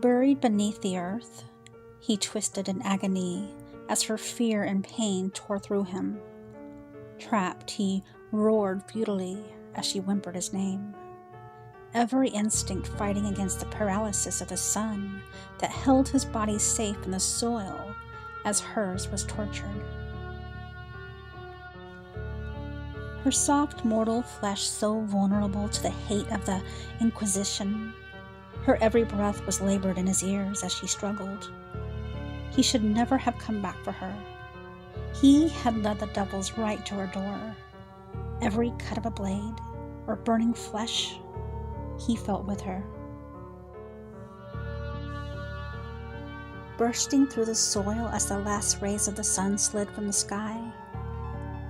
Buried beneath the earth, he twisted in agony as her fear and pain tore through him. Trapped, he roared futilely as she whimpered his name, every instinct fighting against the paralysis of the sun that held his body safe in the soil as hers was tortured. Her soft mortal flesh so vulnerable to the hate of the Inquisition. Her every breath was labored in his ears as she struggled. He should never have come back for her. He had led the devils right to her door. Every cut of a blade or burning flesh, he felt with her. Bursting through the soil as the last rays of the sun slid from the sky,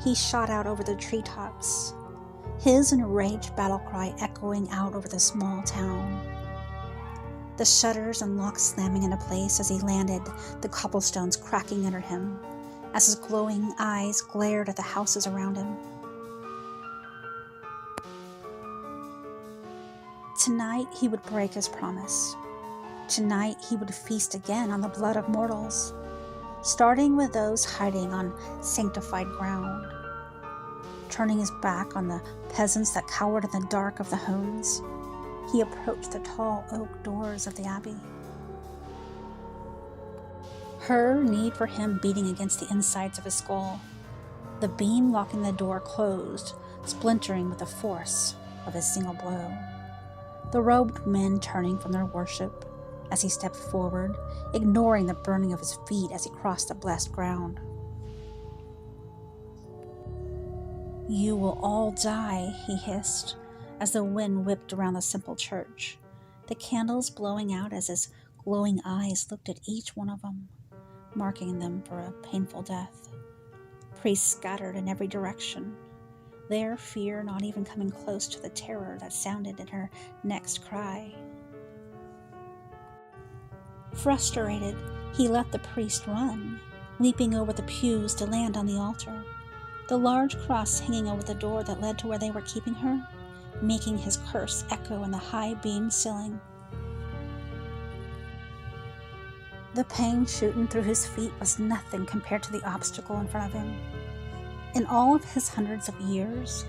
he shot out over the treetops, his enraged battle cry echoing out over the small town. The shutters and locks slamming into place as he landed, the cobblestones cracking under him, as his glowing eyes glared at the houses around him. Tonight he would break his promise. Tonight he would feast again on the blood of mortals, starting with those hiding on sanctified ground, turning his back on the peasants that cowered in the dark of the homes. He approached the tall oak doors of the abbey. Her need for him beating against the insides of his skull, the beam locking the door closed, splintering with the force of his single blow. The robed men turning from their worship as he stepped forward, ignoring the burning of his feet as he crossed the blessed ground. "You will all die," he hissed, as the wind whipped around the simple church, the candles blowing out as his glowing eyes looked at each one of them, marking them for a painful death. Priests scattered in every direction, their fear not even coming close to the terror that sounded in her next cry. Frustrated, he let the priest run, leaping over the pews to land on the altar, the large cross hanging over the door that led to where they were keeping her, making his curse echo in the high-beamed ceiling. The pain shooting through his feet was nothing compared to the obstacle in front of him. In all of his hundreds of years,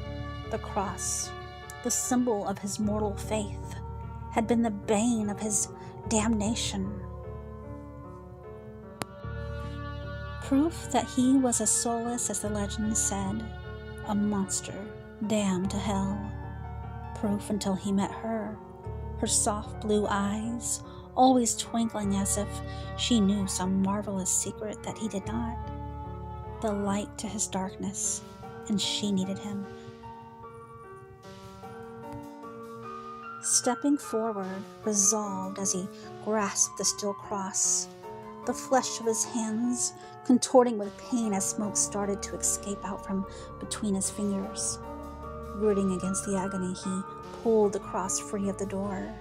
the cross, the symbol of his mortal faith, had been the bane of his damnation. Proof that he was as soulless as the legend said, a monster damned to hell. Proof until he met her, her soft blue eyes always twinkling as if she knew some marvelous secret that he did not, the light to his darkness, and she needed him. Stepping forward, resolved as he grasped the steel cross, the flesh of his hands contorting with pain as smoke started to escape out from between his fingers. Gritting against the agony, he pulled the cross free of the door,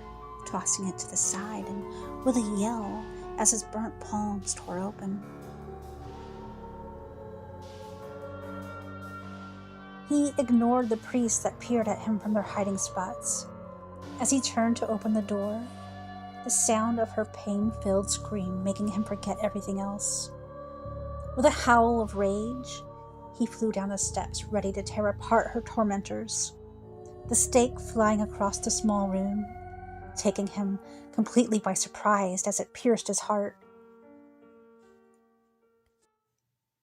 tossing it to the side, and with a yell as his burnt palms tore open. He ignored the priests that peered at him from their hiding spots. As he turned to open the door, the sound of her pain-filled scream making him forget everything else. With a howl of rage, he flew down the steps, ready to tear apart her tormentors, the stake flying across the small room, taking him completely by surprise as it pierced his heart.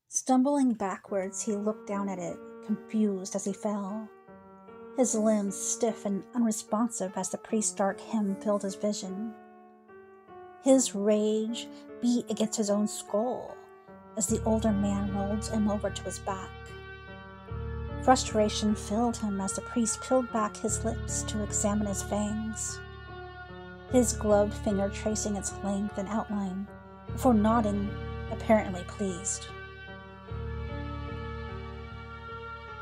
Stumbling backwards, he looked down at it, confused as he fell, his limbs stiff and unresponsive as the priest's dark hymn filled his vision. His rage beat against his own skull as the older man rolled him over to his back. Frustration filled him as the priest peeled back his lips to examine his fangs, his gloved finger tracing its length and outline before nodding, apparently pleased.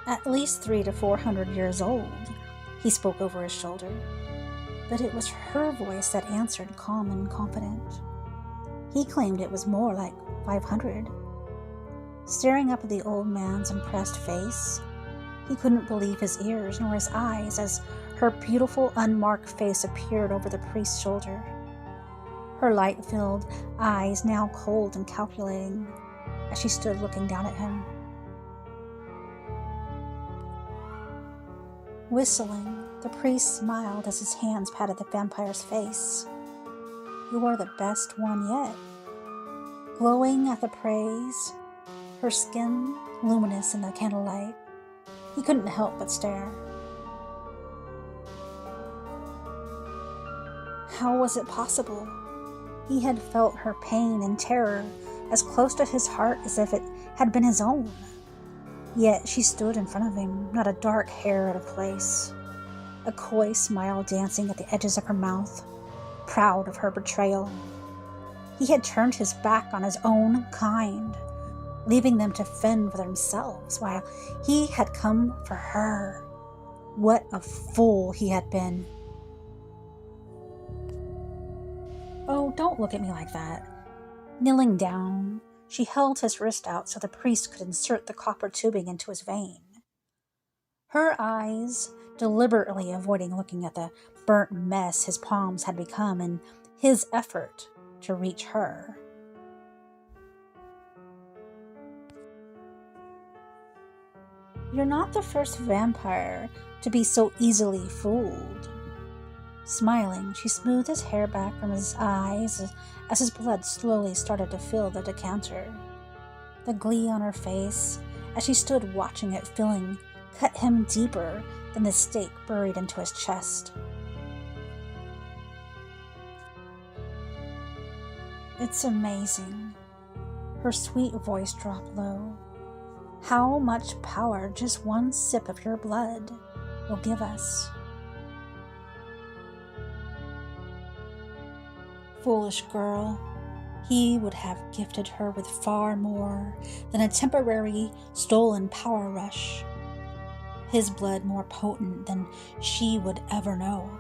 At least 300 to 400 years old, he spoke over his shoulder, but it was her voice that answered, calm and confident. He claimed it was more like 500. Staring up at the old man's impressed face, he couldn't believe his ears nor his eyes as her beautiful, unmarked face appeared over the priest's shoulder. her light-filled eyes now cold and calculating as she stood looking down at him. Whistling, the priest smiled as his hands patted the vampire's face. "You are the best one yet." Glowing at the praise, her skin luminous in the candlelight, he couldn't help but stare. How was it possible? He had felt her pain and terror as close to his heart as if it had been his own. Yet she stood in front of him, not a dark hair out of place, a coy smile dancing at the edges of her mouth, proud of her betrayal. He had turned his back on his own kind, leaving them to fend for themselves while he had come for her. What a fool he had been. "Oh, don't look at me like that." Kneeling down, she held his wrist out so the priest could insert the copper tubing into his vein. Her eyes deliberately avoiding looking at the burnt mess his palms had become in his effort to reach her. "You're not the first vampire to be so easily fooled." Smiling, she smoothed his hair back from his eyes as his blood slowly started to fill the decanter. The glee on her face, as she stood watching it filling, cut him deeper than the stake buried into his chest. "It's amazing." Her sweet voice dropped low. "How much power just one sip of your blood will give us." Foolish girl. He would have gifted her with far more than a temporary stolen power rush. His blood more potent than she would ever know.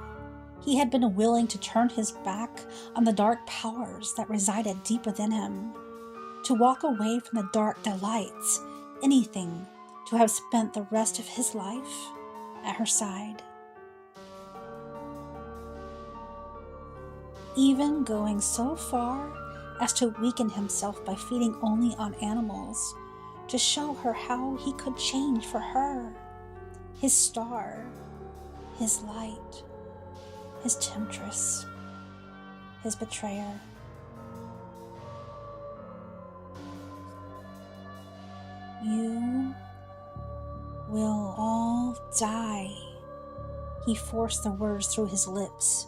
He had been willing to turn his back on the dark powers that resided deep within him, to walk away from the dark delights, anything to have spent the rest of his life at her side. Even going so far as to weaken himself by feeding only on animals, to show her how he could change for her, his star, his light, his temptress, his betrayer. "You will all die." He forced the words through his lips,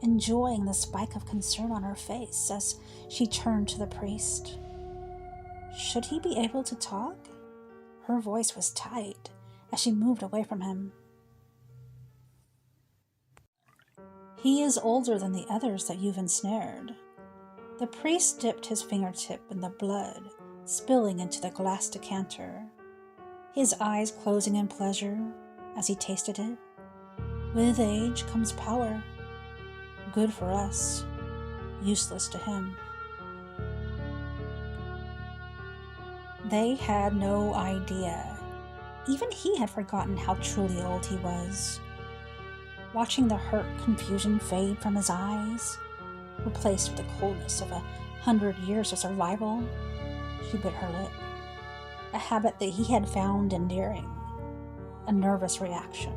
enjoying the spike of concern on her face as she turned to the priest. Should he be able to talk? Her voice was tight as she moved away from him. "He is older than the others that you've ensnared." The priest dipped his fingertip in the blood, spilling into the glass decanter, his eyes closing in pleasure as he tasted it. "With age comes power. Good for us, useless to him." They had no idea. Even he had forgotten how truly old he was. Watching the hurt confusion fade from his eyes, replaced with the coldness of 100 years of survival, she bit her lip. A habit that he had found endearing. A nervous reaction.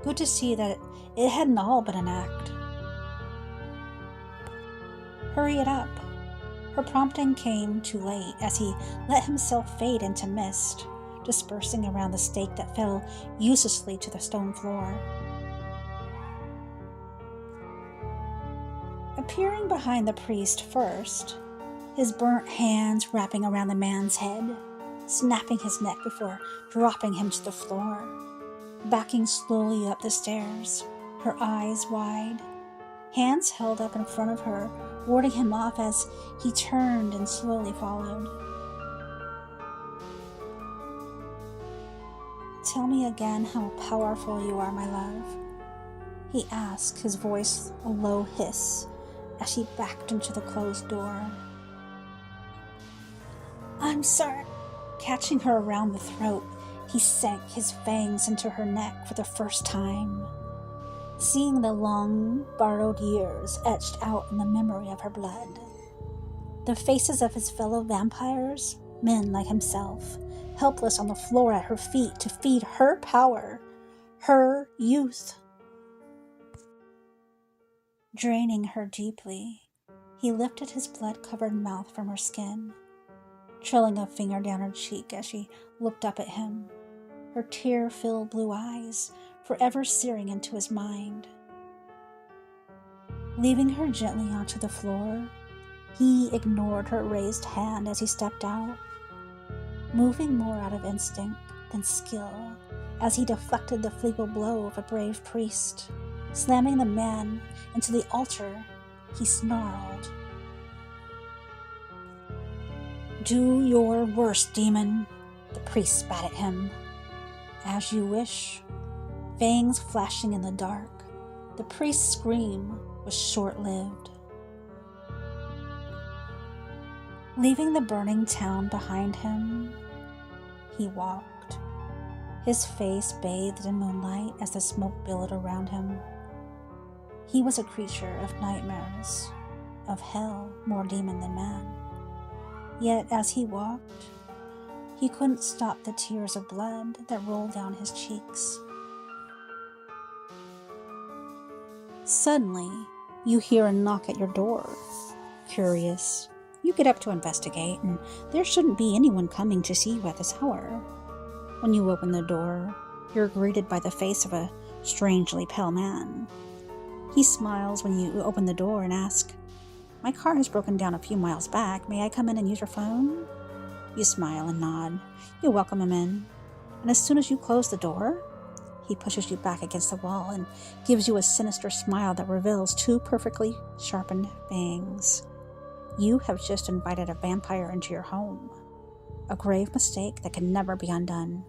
Good to see that it hadn't all been an act. "Hurry it up." Her prompting came too late as he let himself fade into mist, dispersing around the stake that fell uselessly to the stone floor. Appearing behind the priest first, his burnt hands wrapping around the man's head, snapping his neck before dropping him to the floor, backing slowly up the stairs, her eyes wide, hands held up in front of her, warding him off as he turned and slowly followed. "Tell me again how powerful you are, my love," he asked, his voice a low hiss as she backed into the closed door. "I'm sorry." Catching her around the throat, he sank his fangs into her neck for the first time. seeing the long, borrowed years etched out in the memory of her blood. The faces of his fellow vampires, men like himself, helpless on the floor at her feet to feed her power, her youth. Draining her deeply, he lifted his blood-covered mouth from her skin, trailing a finger down her cheek as she looked up at him, her tear-filled blue eyes forever searing into his mind. Leaving her gently onto the floor, he ignored her raised hand as he stepped out, moving more out of instinct than skill as he deflected the feeble blow of a brave priest. Slamming the man into the altar, he snarled, "Do your worst, demon," the priest spat at him. "As you wish." Fangs flashing in the dark, the priest's scream was short-lived. Leaving the burning town behind him, he walked, his face bathed in moonlight as the smoke billowed around him. He was a creature of nightmares, of hell, more demon than man. Yet as he walked, he couldn't stop the tears of blood that rolled down his cheeks. Suddenly, you hear a knock at your door. Curious, you get up to investigate, and there shouldn't be anyone coming to see you at this hour. When you open the door, you're greeted by the face of a strangely pale man. He smiles when you open the door and asks, "My car has broken down a few miles back. May I come in and use your phone?" You smile and nod. You welcome him in. And as soon as you close the door, he pushes you back against the wall and gives you a sinister smile that reveals two perfectly sharpened fangs. You have just invited a vampire into your home. A grave mistake that can never be undone.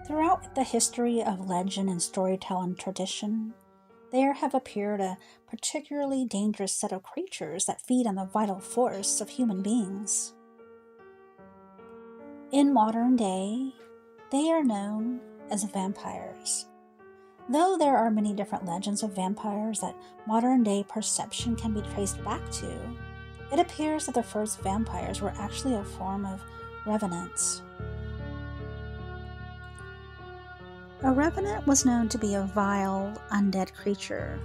Throughout the history of legend and storytelling tradition, there have appeared a particularly dangerous set of creatures that feed on the vital force of human beings. In modern day, they are known as vampires. Though there are many different legends of vampires that modern day perception can be traced back to, it appears that the first vampires were actually a form of revenants. A revenant was known to be a vile, undead creature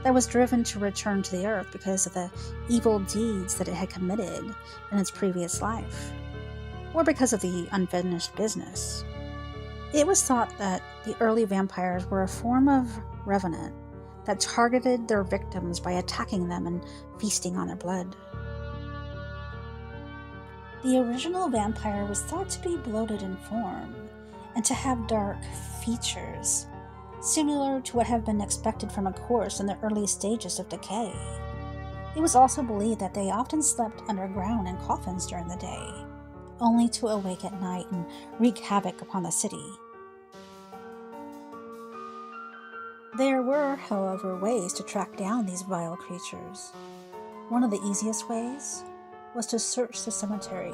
that was driven to return to the earth because of the evil deeds that it had committed in its previous life, or because of the unfinished business. It was thought that the early vampires were a form of revenant that targeted their victims by attacking them and feasting on their blood. The original vampire was thought to be bloated in form and to have dark features, similar to what have been expected from a corpse in the early stages of decay. It was also believed that they often slept underground in coffins during the day, only to awake at night and wreak havoc upon the city. There were, however, ways to track down these vile creatures. One of the easiest ways was to search the cemetery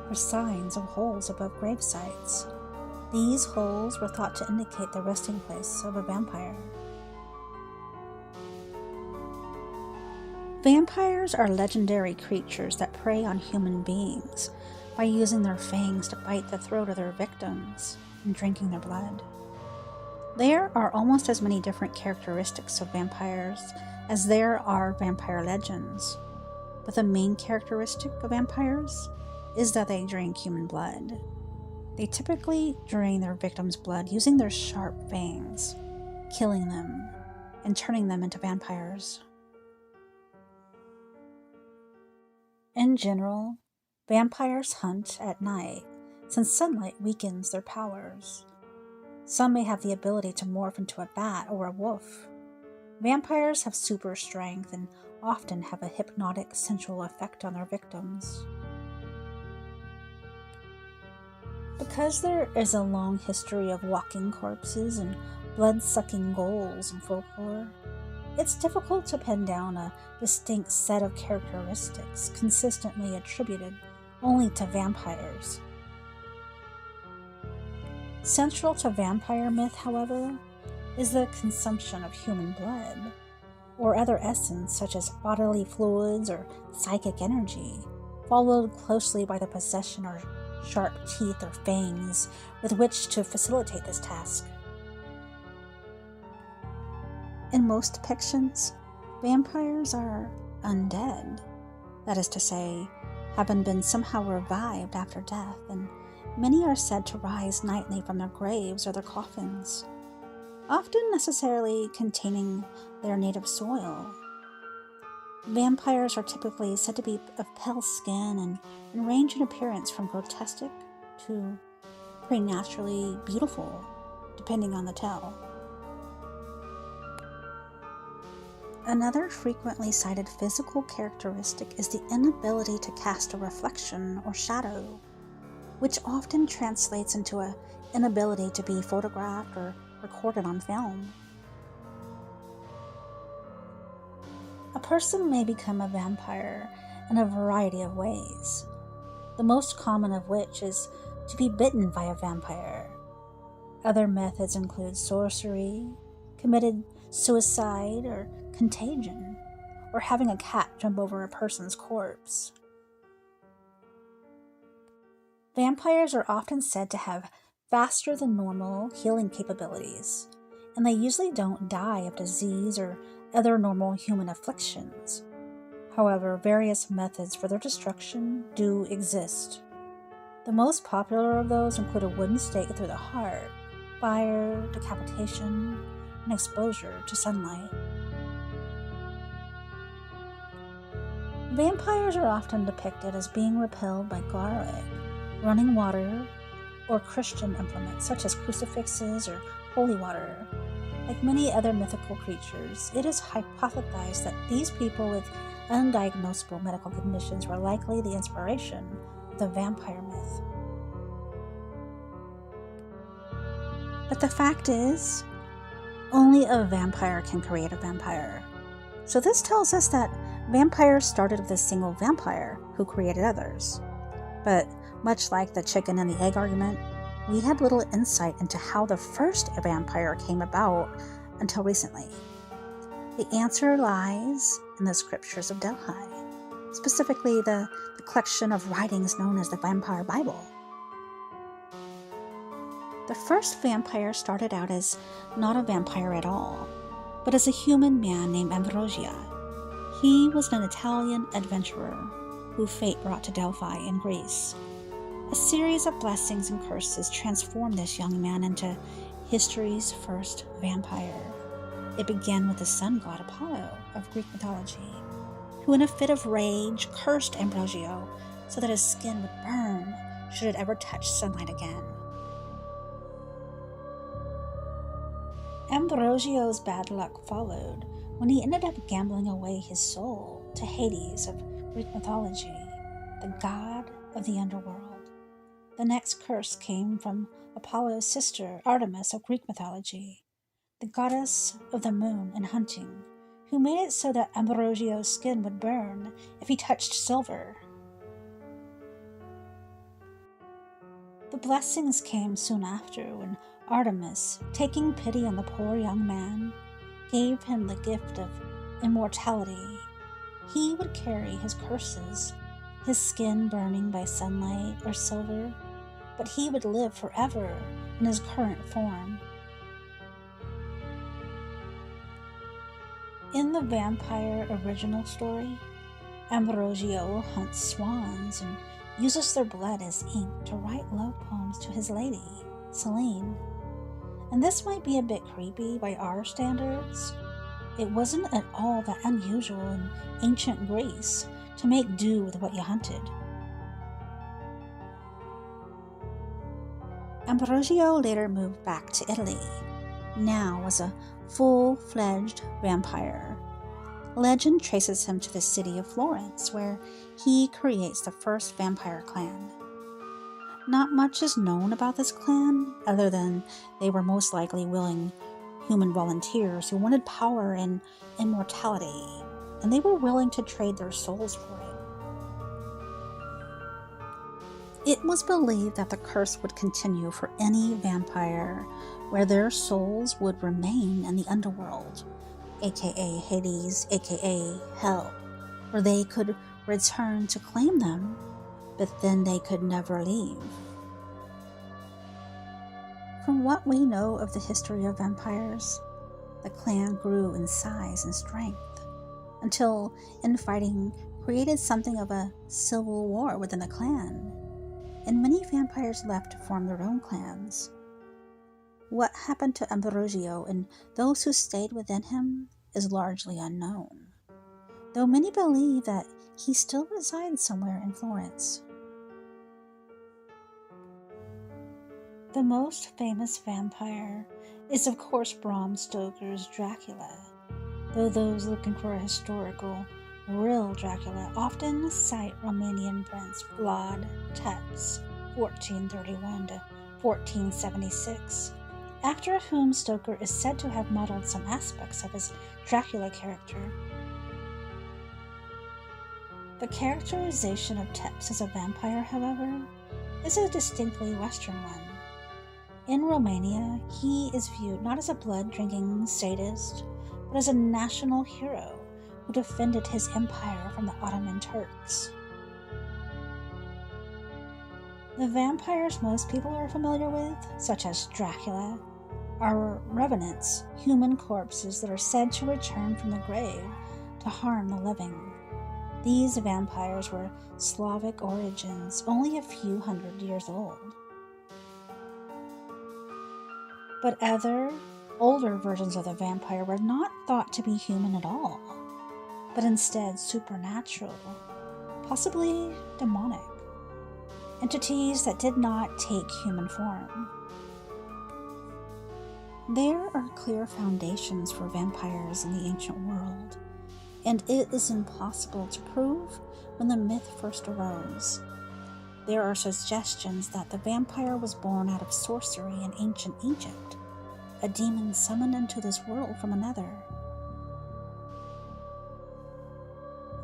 for signs of holes above grave sites. These holes were thought to indicate the resting place of a vampire. Vampires are legendary creatures that prey on human beings by using their fangs to bite the throat of their victims and drinking their blood. There are almost as many different characteristics of vampires as there are vampire legends, but the main characteristic of vampires is that they drink human blood. They typically drain their victims' blood using their sharp fangs, killing them and turning them into vampires. In general, vampires hunt at night since sunlight weakens their powers. Some may have the ability to morph into a bat or a wolf. Vampires have super strength and often have a hypnotic, sensual effect on their victims. Because there is a long history of walking corpses and blood-sucking ghouls in folklore, it's difficult to pin down a distinct set of characteristics consistently attributed only to vampires. Central to vampire myth, however, is the consumption of human blood, or other essence such as bodily fluids or psychic energy, followed closely by the possession or sharp teeth or fangs with which to facilitate this task. In most depictions, vampires are undead, that is to say, having been somehow revived after death, and many are said to rise nightly from their graves or their coffins, often necessarily containing their native soil. Vampires are typically said to be of pale skin and range in appearance from grotesque to preternaturally beautiful, depending on the tale. Another frequently cited physical characteristic is the inability to cast a reflection or shadow, which often translates into an inability to be photographed or recorded on film. A person may become a vampire in a variety of ways, the most common of which is to be bitten by a vampire. Other methods include sorcery, committed suicide, or contagion, or having a cat jump over a person's corpse. Vampires are often said to have faster than normal healing capabilities, and they usually don't die of disease or other normal human afflictions. However, various methods for their destruction do exist. The most popular of those include a wooden stake through the heart, fire, decapitation, and exposure to sunlight. Vampires are often depicted as being repelled by garlic, running water, or Christian implements such as crucifixes or holy water. Like many other mythical creatures, it is hypothesized that these people with undiagnosable medical conditions were likely the inspiration of the vampire myth. But the fact is, only a vampire can create a vampire. So this tells us that vampires started with a single vampire who created others. But much like the chicken and the egg argument, we had little insight into how the first vampire came about until recently. The answer lies in the scriptures of Delphi, specifically the collection of writings known as the Vampire Bible. The first vampire started out as not a vampire at all, but as a human man named Ambrosia. He was an Italian adventurer who fate brought to Delphi in Greece. A series of blessings and curses transformed this young man into history's first vampire. It began with the sun god Apollo of Greek mythology, who in a fit of rage cursed Ambrosio so that his skin would burn should it ever touch sunlight again. Ambrosio's bad luck followed when he ended up gambling away his soul to Hades of Greek mythology, the god of the underworld. The next curse came from Apollo's sister, Artemis of Greek mythology, the goddess of the moon and hunting, who made it so that Ambrosio's skin would burn if he touched silver. The blessings came soon after when Artemis, taking pity on the poor young man, gave him the gift of immortality. He would carry his curses, his skin burning by sunlight or silver, but he would live forever in his current form. In the vampire original story, Ambrosio hunts swans and uses their blood as ink to write love poems to his lady, Selene. And this might be a bit creepy by our standards. It wasn't at all that unusual in ancient Greece to make do with what you hunted. Ambrosio later moved back to Italy, now as a full-fledged vampire. Legend traces him to the city of Florence, where he creates the first vampire clan. Not much is known about this clan, other than they were most likely willing human volunteers who wanted power and immortality, and they were willing to trade their souls for It was believed that the curse would continue for any vampire, where their souls would remain in the underworld, aka Hades, aka Hell, where they could return to claim them, but then they could never leave. From what we know of the history of vampires, the clan grew in size and strength, until infighting created something of a civil war within the clan, and many vampires left to form their own clans. What happened to Ambrosio and those who stayed within him is largely unknown, though many believe that he still resides somewhere in Florence. The most famous vampire is of course Bram Stoker's Dracula, though those looking for a historical, real Dracula often cite Romanian prince Vlad Tepes, 1431 to 1476, after whom Stoker is said to have modeled some aspects of his Dracula character. The characterization of Tepes as a vampire, however, is a distinctly Western one. In Romania, he is viewed not as a blood-drinking sadist, but as a national hero who defended his empire from the Ottoman Turks. The vampires most people are familiar with, such as Dracula, are revenants, human corpses that are said to return from the grave to harm the living. These vampires were Slavic origins, only a few hundred years old. But other, older versions of the vampire were not thought to be human at all, but instead supernatural, possibly demonic, entities that did not take human form. There are clear foundations for vampires in the ancient world, and it is impossible to prove when the myth first arose. There are suggestions that the vampire was born out of sorcery in ancient Egypt, a demon summoned into this world from another.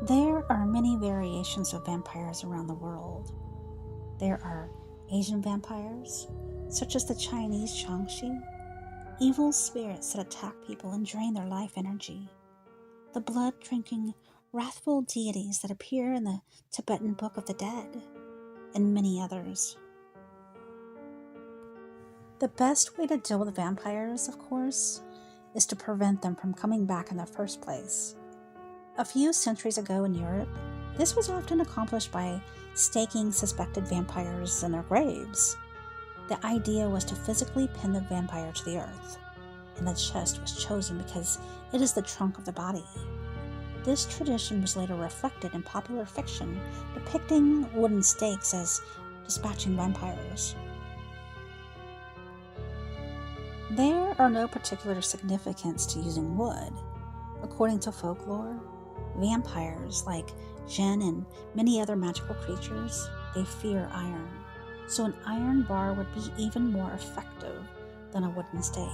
There are many variations of vampires around the world. There are Asian vampires, such as the Chinese Shang-Chi, evil spirits that attack people and drain their life energy, the blood-drinking, wrathful deities that appear in the Tibetan Book of the Dead, and many others. The best way to deal with vampires, of course, is to prevent them from coming back in the first place. A few centuries ago in Europe, this was often accomplished by staking suspected vampires in their graves. The idea was to physically pin the vampire to the earth, and the chest was chosen because it is the trunk of the body. This tradition was later reflected in popular fiction depicting wooden stakes as dispatching vampires. There are no particular significance to using wood. According to folklore, vampires, like Jinn and many other magical creatures, they fear iron, so an iron bar would be even more effective than a wooden stake.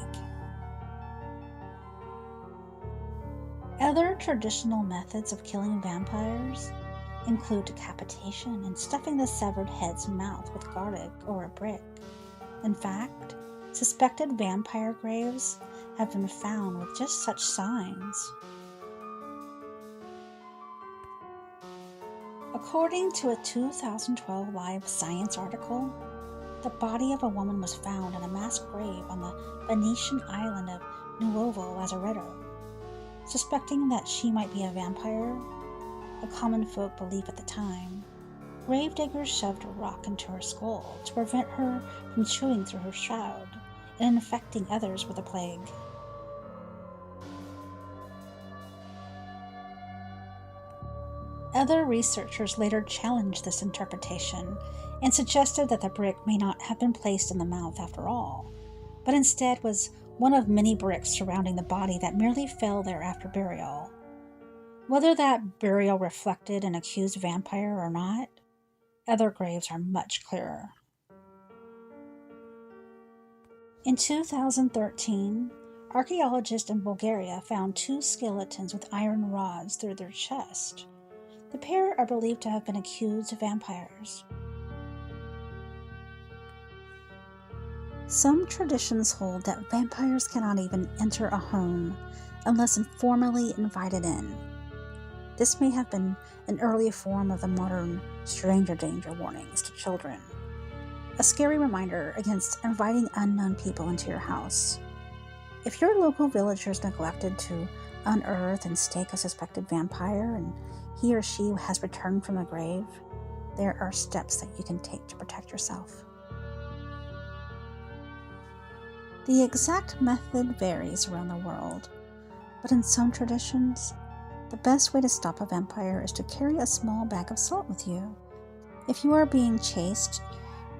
Other traditional methods of killing vampires include decapitation and stuffing the severed head's mouth with garlic or a brick. In fact, suspected vampire graves have been found with just such signs. According to a 2012 Live Science article, the body of a woman was found in a mass grave on the Venetian island of Nuovo Lazaretto. Suspecting that she might be a vampire, a common folk belief at the time, gravediggers shoved a rock into her skull to prevent her from chewing through her shroud and infecting others with the plague. Other researchers later challenged this interpretation and suggested that the brick may not have been placed in the mouth after all, but instead was one of many bricks surrounding the body that merely fell there after burial. Whether that burial reflected an accused vampire or not, other graves are much clearer. In 2013, archaeologists in Bulgaria found 2 skeletons with iron rods through their chest. The pair are believed to have been accused vampires. Some traditions hold that vampires cannot even enter a home unless formally invited in. This may have been an early form of the modern stranger danger warnings to children, a scary reminder against inviting unknown people into your house. If your local villagers neglected to unearth and stake a suspected vampire and he or she has returned from the grave, there are steps that you can take to protect yourself. The exact method varies around the world, but in some traditions, the best way to stop a vampire is to carry a small bag of salt with you. If you are being chased,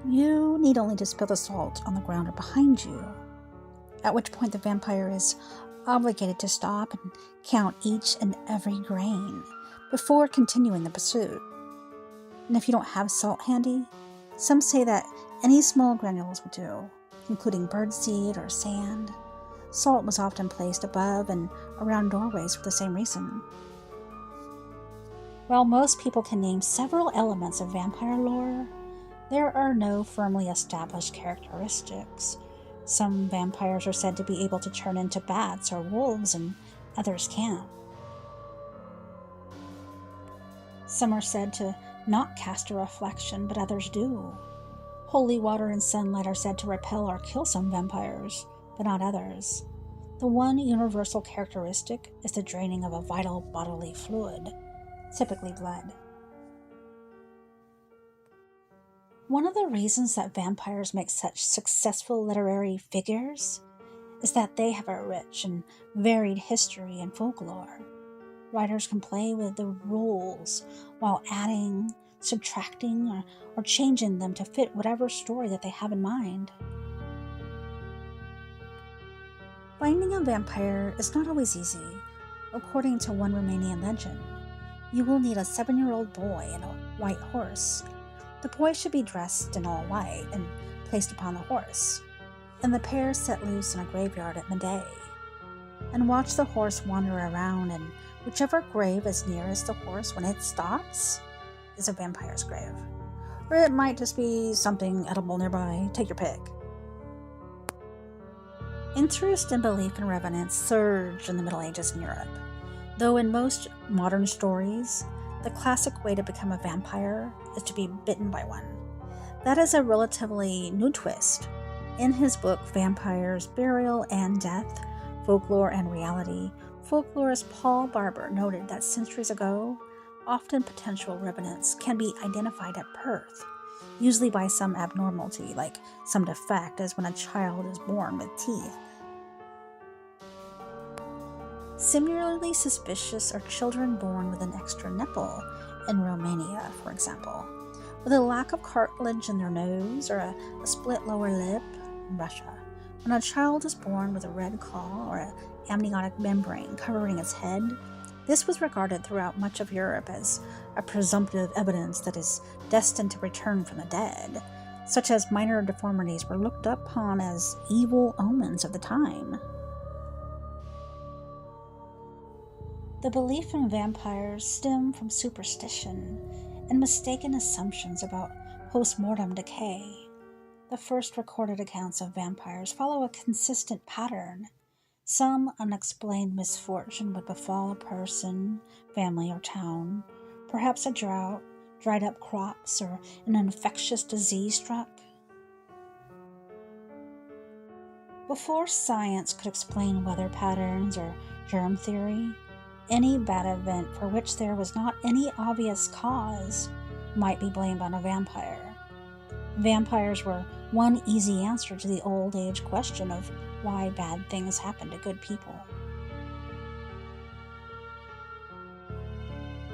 you need only to spill the salt on the ground or behind you, at which point the vampire is obligated to stop and count each and every grain before continuing the pursuit. And if you don't have salt handy, some say that any small granules would do, including birdseed or sand. Salt was often placed above and around doorways for the same reason. While most people can name several elements of vampire lore, there are no firmly established characteristics. Some vampires are said to be able to turn into bats or wolves, and others can't. Some are said to not cast a reflection, but others do. Holy water and sunlight are said to repel or kill some vampires, but not others. The one universal characteristic is the draining of a vital bodily fluid, typically blood. One of the reasons that vampires make such successful literary figures is that they have a rich and varied history and folklore. Writers can play with the rules while adding, subtracting, or changing them to fit whatever story that they have in mind. Finding a vampire is not always easy. According to one Romanian legend, you will need a 7-year-old boy and a white horse. The boy should be dressed in all white and placed upon the horse, and the pair set loose in a graveyard at midday, and watch the horse wander around, and whichever grave is nearest the horse when it stops is a vampire's grave. Or it might just be something edible nearby, take your pick. Interest and belief in revenants surged in the Middle Ages in Europe, though in most modern stories, the classic way to become a vampire is to be bitten by one. That is a relatively new twist. In his book, Vampires, Burial and Death, Folklore and Reality, folklorist Paul Barber noted that centuries ago, often potential revenants can be identified at birth, usually by some abnormality, like some defect, as when a child is born with teeth. Similarly suspicious are children born with an extra nipple in Romania, for example, with a lack of cartilage in their nose or a split lower lip in Russia. When a child is born with a red caul or an amniotic membrane covering its head, this was regarded throughout much of Europe as a presumptive evidence that is destined to return from the dead. Such as minor deformities were looked upon as evil omens of the time. The belief in vampires stem from superstition and mistaken assumptions about post-mortem decay. The first recorded accounts of vampires follow a consistent pattern. Some unexplained misfortune would befall a person, family, or town. Perhaps a drought, dried up crops, or an infectious disease struck. Before science could explain weather patterns or germ theory, any bad event for which there was not any obvious cause might be blamed on a vampire. Vampires were one easy answer to the old age question of why bad things happen to good people.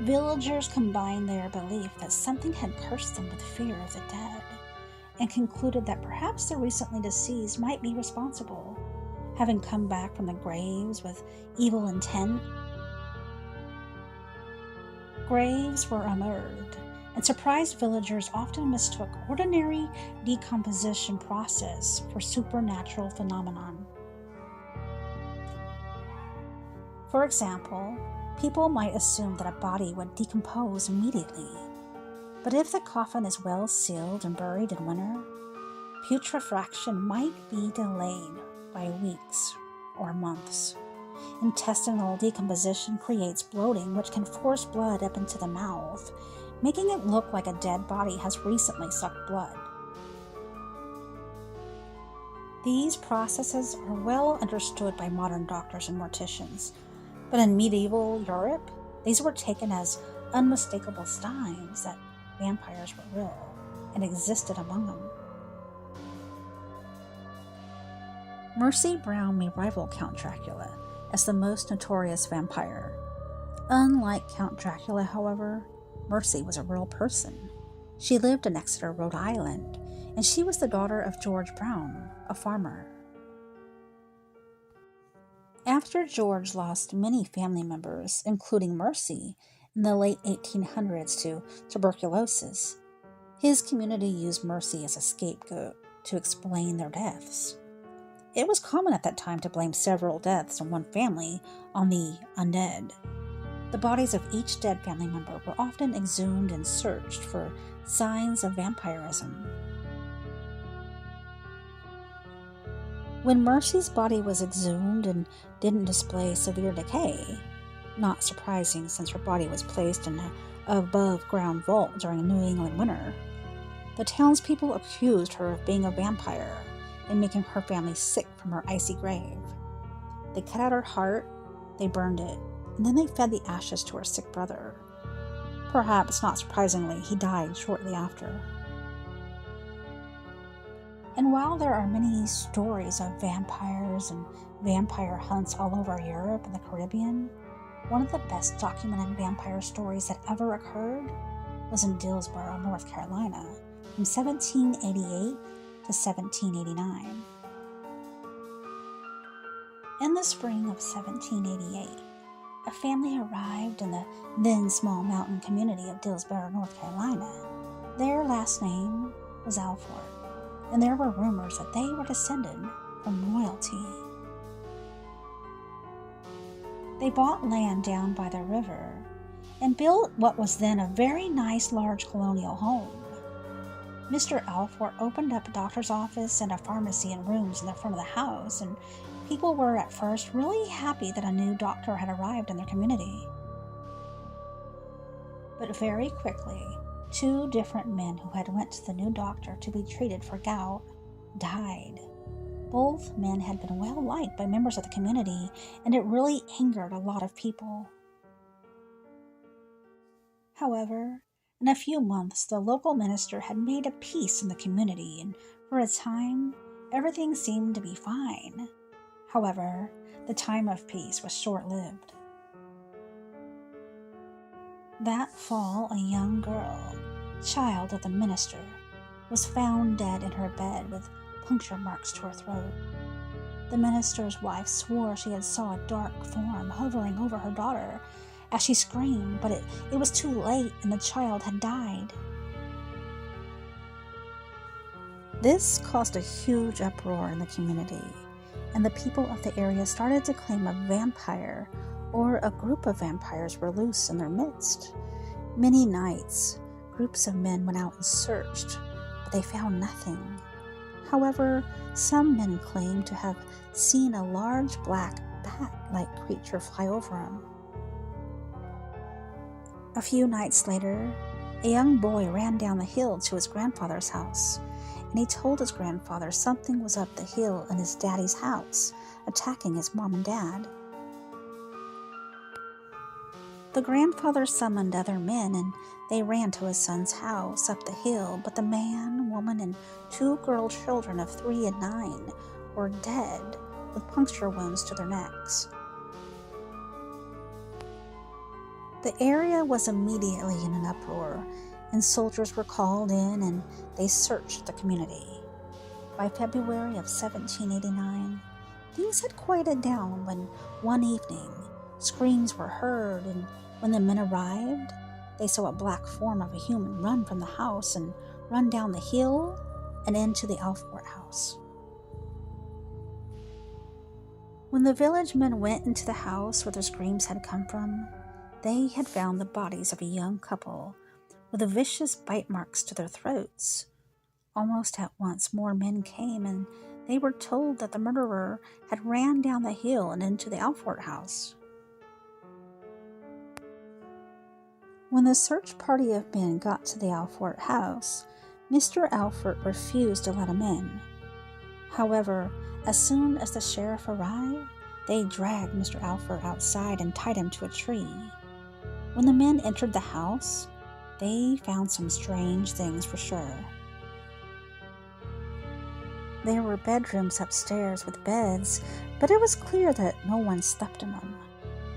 Villagers combined their belief that something had cursed them with fear of the dead, and concluded that perhaps the recently deceased might be responsible, having come back from the graves with evil intent. Graves were unearthed, and surprised villagers often mistook ordinary decomposition process for supernatural phenomenon. For example, people might assume that a body would decompose immediately, but if the coffin is well sealed and buried in winter, putrefaction might be delayed by weeks or months. Intestinal decomposition creates bloating, which can force blood up into the mouth, making it look like a dead body has recently sucked blood. These processes are well understood by modern doctors and morticians, but in medieval Europe, these were taken as unmistakable signs that vampires were real and existed among them. Mercy Brown may rival Count Dracula as the most notorious vampire. Unlike Count Dracula, however, Mercy was a real person. She lived in Exeter, Rhode Island, and she was the daughter of George Brown, a farmer. After George lost many family members, including Mercy, in the late 1800s to tuberculosis, his community used Mercy as a scapegoat to explain their deaths. It was common at that time to blame several deaths in one family on the undead. The bodies of each dead family member were often exhumed and searched for signs of vampirism. When Mercy's body was exhumed and didn't display severe decay, not surprising since her body was placed in an above-ground vault during a New England winter, the townspeople accused her of being a vampire and making her family sick from her icy grave. They cut out her heart, they burned it, and then they fed the ashes to her sick brother. Perhaps not surprisingly, he died shortly after. And while there are many stories of vampires and vampire hunts all over Europe and the Caribbean, one of the best documented vampire stories that ever occurred was in Dillsboro, North Carolina, from 1788 to 1789. In the spring of 1788, a family arrived in the then small mountain community of Dillsboro, North Carolina. Their last name was Alford, and there were rumors that they were descended from royalty. They bought land down by the river and built what was then a very nice large colonial home. Mr. Alford opened up a doctor's office and a pharmacy and rooms in the front of the house, and people were at first really happy that a new doctor had arrived in their community. But very quickly, 2 different men who had went to the new doctor to be treated for gout died. Both men had been well liked by members of the community, and it really angered a lot of people. However, in a few months, the local minister had made a peace in the community, and for a time, everything seemed to be fine. However, the time of peace was short-lived. That fall, a young girl, child of the minister, was found dead in her bed with puncture marks to her throat. The minister's wife swore she had saw a dark form hovering over her daughter as she screamed, but it was too late and the child had died. This caused a huge uproar in the community, and the people of the area started to claim a vampire or a group of vampires were loose in their midst. Many nights, groups of men went out and searched, but they found nothing. However, some men claimed to have seen a large black bat-like creature fly over them. A few nights later, a young boy ran down the hill to his grandfather's house, and he told his grandfather something was up the hill in his daddy's house, attacking his mom and dad. The grandfather summoned other men, and they ran to his son's house up the hill, but the man, woman, and 2 girl children of 3 and 9 were dead with puncture wounds to their necks. The area was immediately in an uproar, and soldiers were called in and they searched the community. By February of 1789, things had quieted down when one evening screams were heard, and when the men arrived, they saw a black form of a human run from the house and run down the hill and into the Alford house. When the village men went into the house where the screams had come from, they had found the bodies of a young couple with vicious bite marks to their throats. Almost at once, more men came, and they were told that the murderer had ran down the hill and into the Alfort house. When the search party of men got to the Alfort house, Mr. Alfort refused to let him in. However, as soon as the sheriff arrived, they dragged Mr. Alfort outside and tied him to a tree. When the men entered the house, they found some strange things for sure. There were bedrooms upstairs with beds, but it was clear that no one slept in them.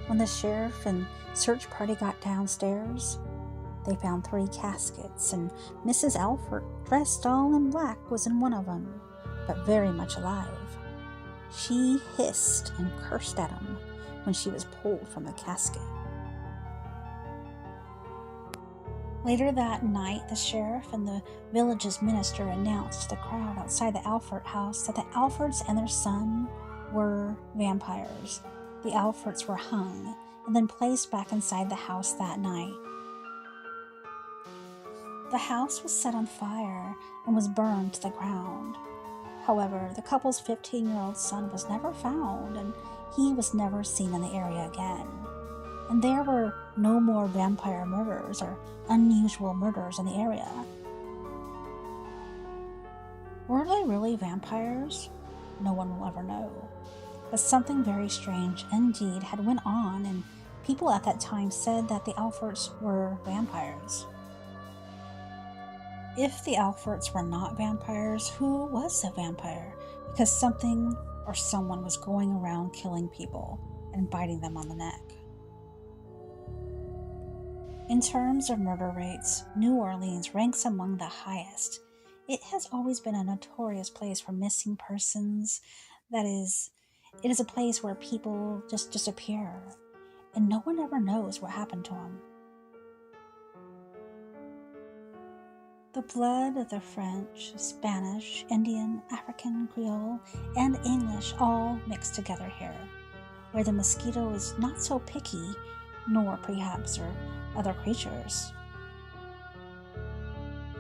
When the sheriff and search party got downstairs, they found 3 caskets, and Mrs. Alfort, dressed all in black, was in one of them, but very much alive. She hissed and cursed at him when she was pulled from the casket. Later that night, the sheriff and the village's minister announced to the crowd outside the Alfort house that the Alforts and their son were vampires. The Alforts were hung and then placed back inside the house that night. The house was set on fire and was burned to the ground. However, the couple's 15-year-old son was never found, and he was never seen in the area again. And there were no more vampire murders or unusual murders in the area. Were they really vampires? No one will ever know. But something very strange indeed had went on, and people at that time said that the Alforts were vampires. If the Alforts were not vampires, who was the vampire? Because something or someone was going around killing people and biting them on the neck. In terms of murder rates, New Orleans ranks among the highest. It has always been a notorious place for missing persons. That is, it is a place where people just disappear, and no one ever knows what happened to them. The blood of the French, Spanish, Indian, African, Creole, and English all mixed together here, where the mosquito is not so picky, nor perhaps are other creatures.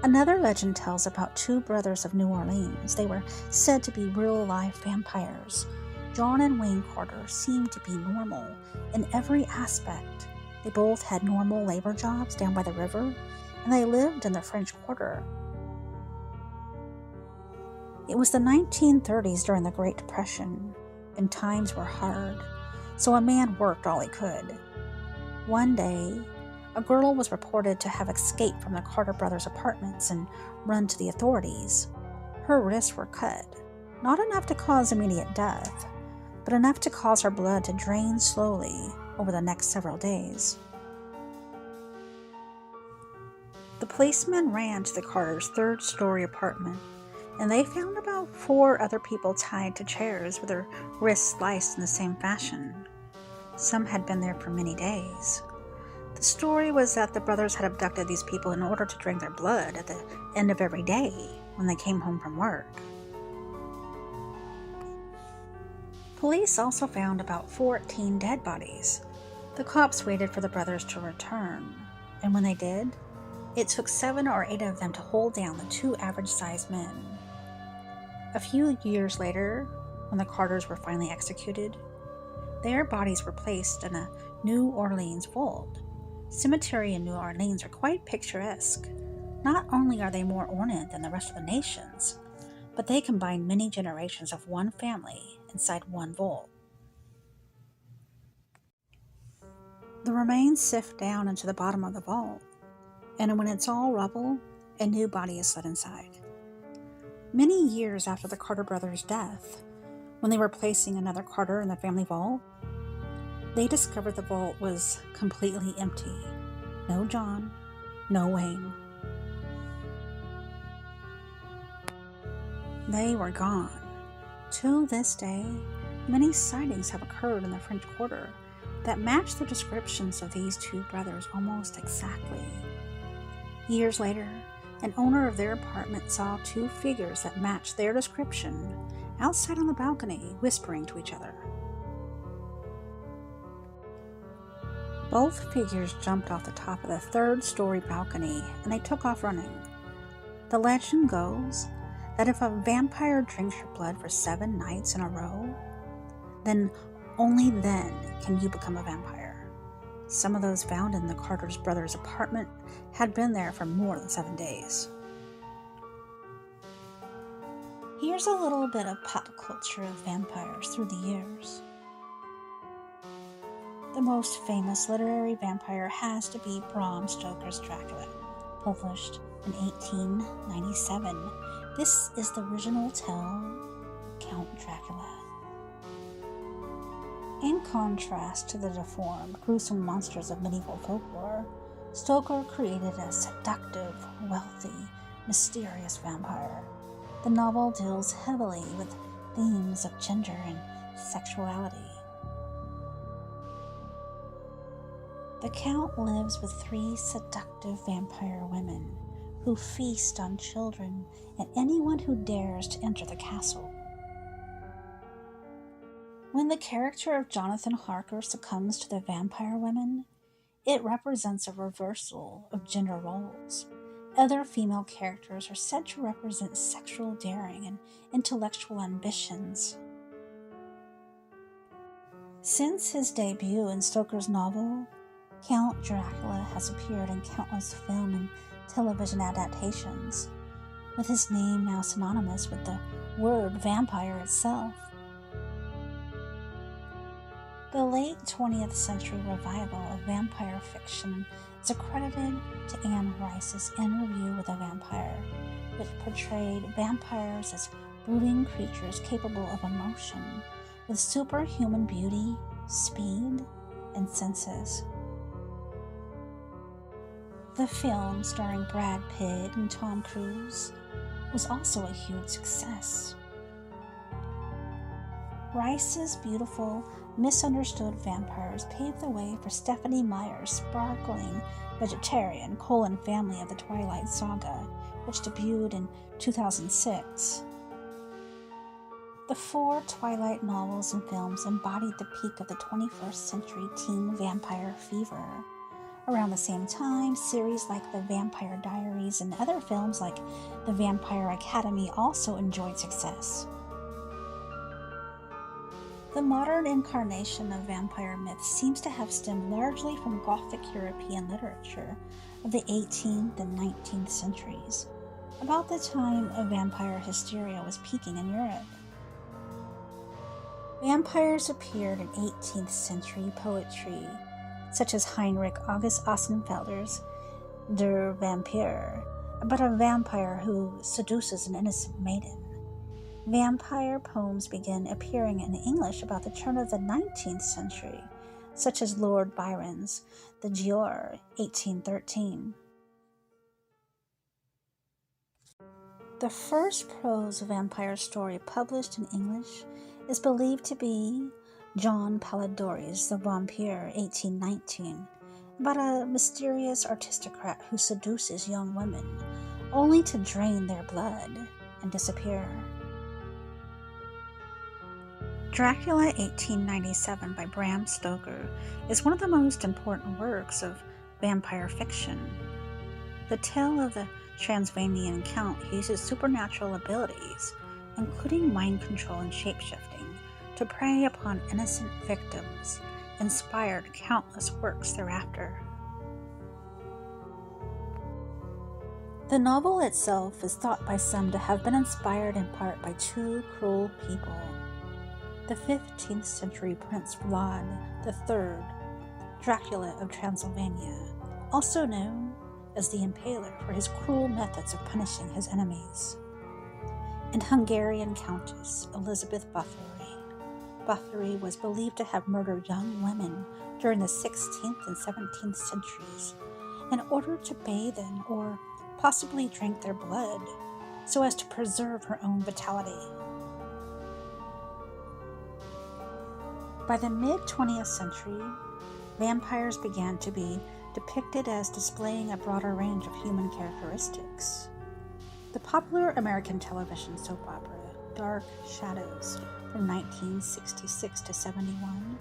Another legend tells about 2 brothers of New Orleans. They were said to be real-life vampires. John and Wayne Carter seemed to be normal in every aspect. They both had normal labor jobs down by the river, and they lived in the French Quarter. It was the 1930s during the Great Depression, and times were hard, so a man worked all he could. One day, a girl was reported to have escaped from the Carter brothers' apartments and run to the authorities. Her wrists were cut, not enough to cause immediate death, but enough to cause her blood to drain slowly over the next several days. The policemen ran to the Carters' 3rd-story apartment, and they found about 4 other people tied to chairs with their wrists sliced in the same fashion. Some had been there for many days. The story was that the brothers had abducted these people in order to drink their blood at the end of every day when they came home from work. Police also found about 14 dead bodies. The cops waited for the brothers to return, and when they did, it took 7 or 8 of them to hold down the 2 average-sized men. A few years later, when the Carters were finally executed, their bodies were placed in a New Orleans vault. Cemeteries in New Orleans are quite picturesque. Not only are they more ornate than the rest of the nations, but they combine many generations of one family inside one vault. The remains sift down into the bottom of the vault, and when it's all rubble, a new body is set inside. Many years after the Carter brothers' death, when they were placing another Carter in the family vault, they discovered the vault was completely empty. No John, no Wayne. They were gone. To this day, many sightings have occurred in the French Quarter that match the descriptions of these 2 brothers almost exactly. Years later, an owner of their apartment saw 2 figures that matched their description outside on the balcony, whispering to each other. Both figures jumped off the top of the 3rd-story balcony, and they took off running. The legend goes that if a vampire drinks your blood for 7 nights in a row, then only then can you become a vampire. Some of those found in the Carter's brothers' apartment had been there for more than 7 days. Here's a little bit of pop culture of vampires through the years. The most famous literary vampire has to be Bram Stoker's Dracula, published in 1897. This is the original tale, Count Dracula. In contrast to the deformed, gruesome monsters of medieval folklore, Stoker created a seductive, wealthy, mysterious vampire. The novel deals heavily with themes of gender and sexuality. The Count lives with 3 seductive vampire women who feast on children and anyone who dares to enter the castle. When the character of Jonathan Harker succumbs to the vampire women, it represents a reversal of gender roles. Other female characters are said to represent sexual daring and intellectual ambitions. Since his debut in Stoker's novel, Count Dracula has appeared in countless film and television adaptations, with his name now synonymous with the word vampire itself. The late 20th century revival of vampire fiction is accredited to Anne Rice's Interview with a Vampire, which portrayed vampires as brooding creatures capable of emotion, with superhuman beauty, speed, and senses. The film, starring Brad Pitt and Tom Cruise, was also a huge success. Rice's beautiful, misunderstood vampires paved the way for Stephenie Meyer's sparkling vegetarian family of the Twilight Saga, which debuted in 2006. The 4 Twilight novels and films embodied the peak of the 21st century teen vampire fever. Around the same time, series like The Vampire Diaries and other films like The Vampire Academy also enjoyed success. The modern incarnation of vampire myth seems to have stemmed largely from Gothic European literature of the 18th and 19th centuries, about the time of vampire hysteria was peaking in Europe. Vampires appeared in 18th century poetry, such as Heinrich August Ossenfelder's Der Vampir, about a vampire who seduces an innocent maiden. Vampire poems began appearing in English about the turn of the 19th century, such as Lord Byron's The Giaour, 1813. The first prose vampire story published in English is believed to be John Polidori's The Vampire, 1819, about a mysterious aristocrat who seduces young women, only to drain their blood and disappear. Dracula 1897 by Bram Stoker is one of the most important works of vampire fiction. The tale of the Transylvanian Count uses supernatural abilities, including mind control and shapeshifting, to prey upon innocent victims, inspired countless works thereafter. The novel itself is thought by some to have been inspired in part by 2 cruel people. The 15th century Prince Vlad III, Dracula of Transylvania, also known as the Impaler for his cruel methods of punishing his enemies, and Hungarian Countess Elizabeth Bathory. Bathory was believed to have murdered young women during the 16th and 17th centuries in order to bathe in or possibly drink their blood so as to preserve her own vitality. By the mid-20th century, vampires began to be depicted as displaying a broader range of human characteristics. The popular American television soap opera, Dark Shadows, from 1966 to 71,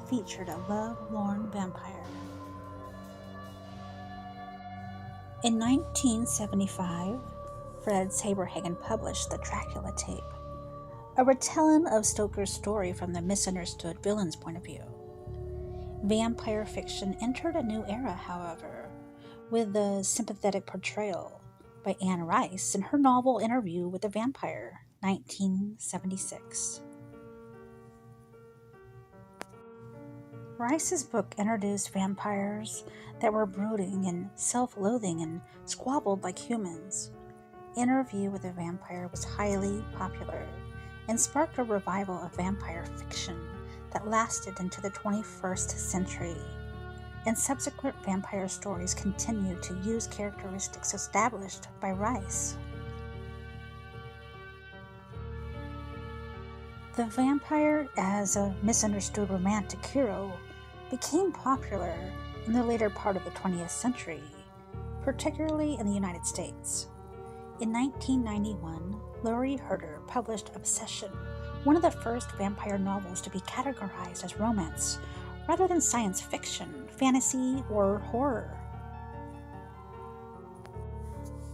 featured a love-lorn vampire. In 1975, Fred Saberhagen published the Dracula tape, a retelling of Stoker's story from the misunderstood villain's point of view. Vampire fiction entered a new era, however, with the sympathetic portrayal by Anne Rice in her novel Interview with the Vampire, 1976. Rice's book introduced vampires that were brooding and self-loathing and squabbled like humans. Interview with a Vampire was highly popular and sparked a revival of vampire fiction that lasted into the 21st century, and subsequent vampire stories continue to use characteristics established by Rice. The vampire as a misunderstood romantic hero became popular in the later part of the 20th century, particularly in the United States. In 1991, Laurie Herder published Obsession, one of the first vampire novels to be categorized as romance, rather than science fiction, fantasy, or horror.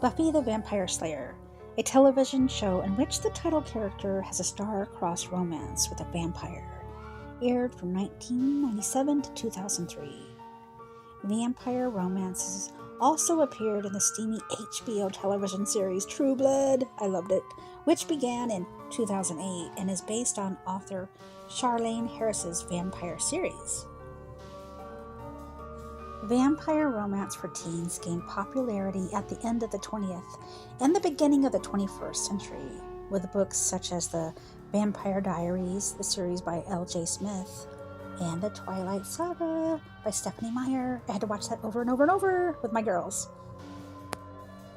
Buffy the Vampire Slayer, a television show in which the title character has a star-crossed romance with a vampire, aired from 1997 to 2003. Vampire romances also appeared in the steamy HBO television series True Blood, I loved it, which began in 2008 and is based on author Charlaine Harris's vampire series. Vampire romance for teens gained popularity at the end of the 20th and the beginning of the 21st century, with books such as The Vampire Diaries, the series by L.J. Smith, and The Twilight Saga by Stephenie Meyer. I had to watch that over and over and over with my girls.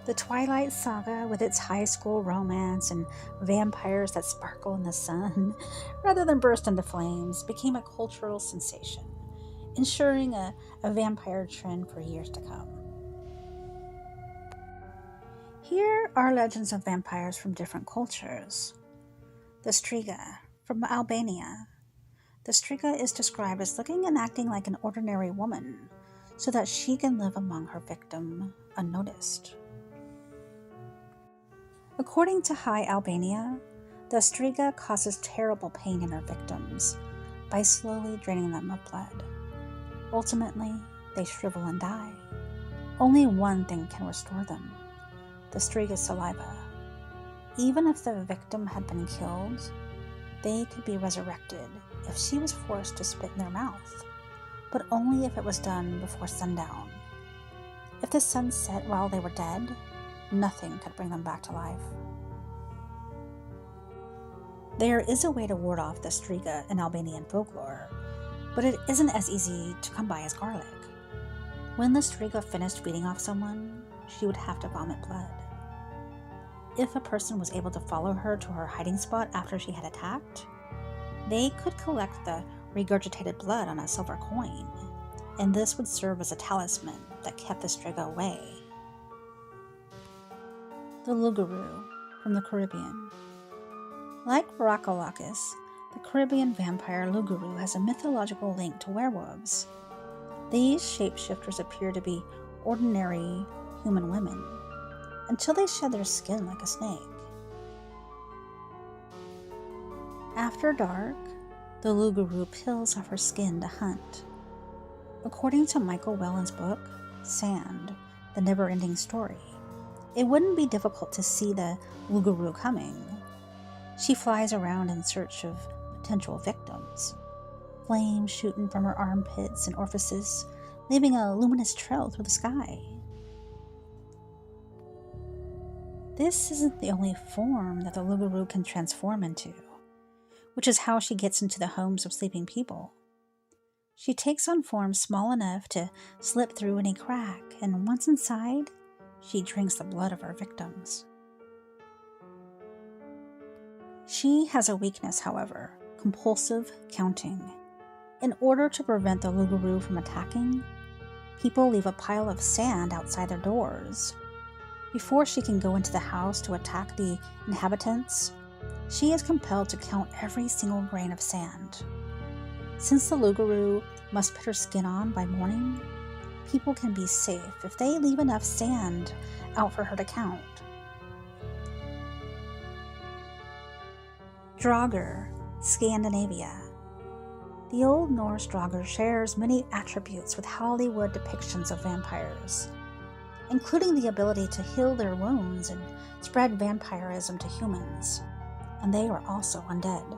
The Twilight Saga, with its high school romance and vampires that sparkle in the sun rather than burst into flames, became a cultural sensation, ensuring a vampire trend for years to come. Here are legends of vampires from different cultures. The Striga, from Albania. The Striga is described as looking and acting like an ordinary woman, so that she can live among her victim unnoticed. According to High Albania, the Striga causes terrible pain in her victims by slowly draining them of blood. Ultimately, they shrivel and die. Only one thing can restore them: the Striga's saliva. Even if the victim had been killed, they could be resurrected if she was forced to spit in their mouth, but only if it was done before sundown. If the sun set while they were dead, nothing could bring them back to life. There is a way to ward off the Striga in Albanian folklore, but it isn't as easy to come by as garlic. When the Striga finished feeding off someone, she would have to vomit blood. If a person was able to follow her to her hiding spot after she had attacked, they could collect the regurgitated blood on a silver coin, and this would serve as a talisman that kept the Striga away. The Lugaroo, from the Caribbean. Like Rackalacus, the Caribbean vampire Lugaroo has a mythological link to werewolves. These shapeshifters appear to be ordinary human women, until they shed their skin like a snake. After dark, the Lugaroo peels off her skin to hunt. According to Michael Whelan's book, Sand, The Never-Ending Story, it wouldn't be difficult to see the Lugaroo coming. She flies around in search of potential victims, flames shooting from her armpits and orifices, leaving a luminous trail through the sky. This isn't the only form that the Lugaroo can transform into, which is how she gets into the homes of sleeping people. She takes on forms small enough to slip through any crack, and once inside, she drinks the blood of her victims. She has a weakness, however: compulsive counting. In order to prevent the Lugaroo from attacking, people leave a pile of sand outside their doors. Before she can go into the house to attack the inhabitants, she is compelled to count every single grain of sand. Since the Lugaroo must put her skin on by morning, people can be safe if they leave enough sand out for her to count. Draugr, Scandinavia. The Old Norse Draugr shares many attributes with Hollywood depictions of vampires, including the ability to heal their wounds and spread vampirism to humans, and they are also undead.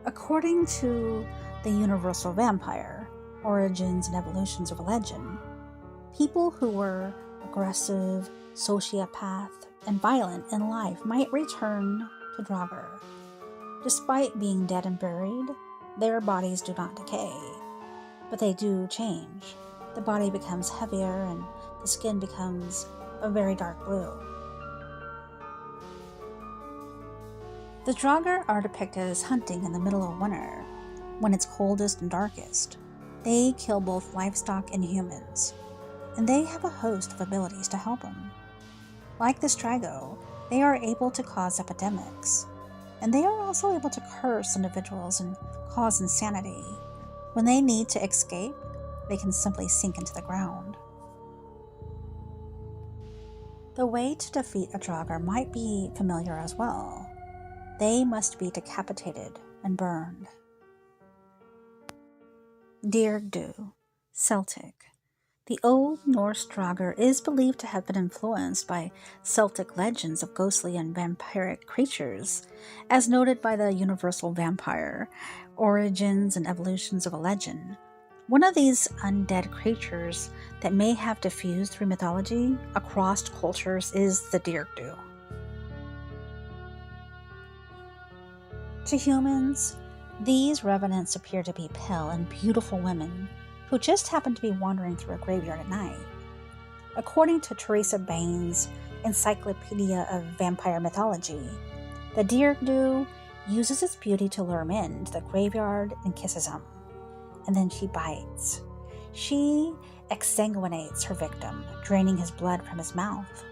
According to the Universal Vampire, Origins and Evolutions of a Legend, people who were aggressive, sociopath, and violent in life might return to Draugr. Despite being dead and buried, their bodies do not decay, but they do change. The body becomes heavier and the skin becomes a very dark blue. The Draugr are depicted as hunting in the middle of winter, when it's coldest and darkest. They kill both livestock and humans, and they have a host of abilities to help them. Like the Strigo, they are able to cause epidemics, and they are also able to curse individuals and cause insanity. When they need to escape, they can simply sink into the ground. The way to defeat a Draugr might be familiar as well. They must be decapitated and burned. Dyrgdu, Celtic. The Old Norse Draugr is believed to have been influenced by Celtic legends of ghostly and vampiric creatures, as noted by the Universal Vampire, Origins and Evolutions of a Legend. One of these undead creatures that may have diffused through mythology across cultures is the Dyrgdu. To humans, these revenants appear to be pale and beautiful women who just happen to be wandering through a graveyard at night. According to Teresa Baines' Encyclopedia of Vampire Mythology, the Dyrgdu uses its beauty to lure him into the graveyard and kisses him. And then she bites. She exsanguinates her victim, draining his blood from his mouth.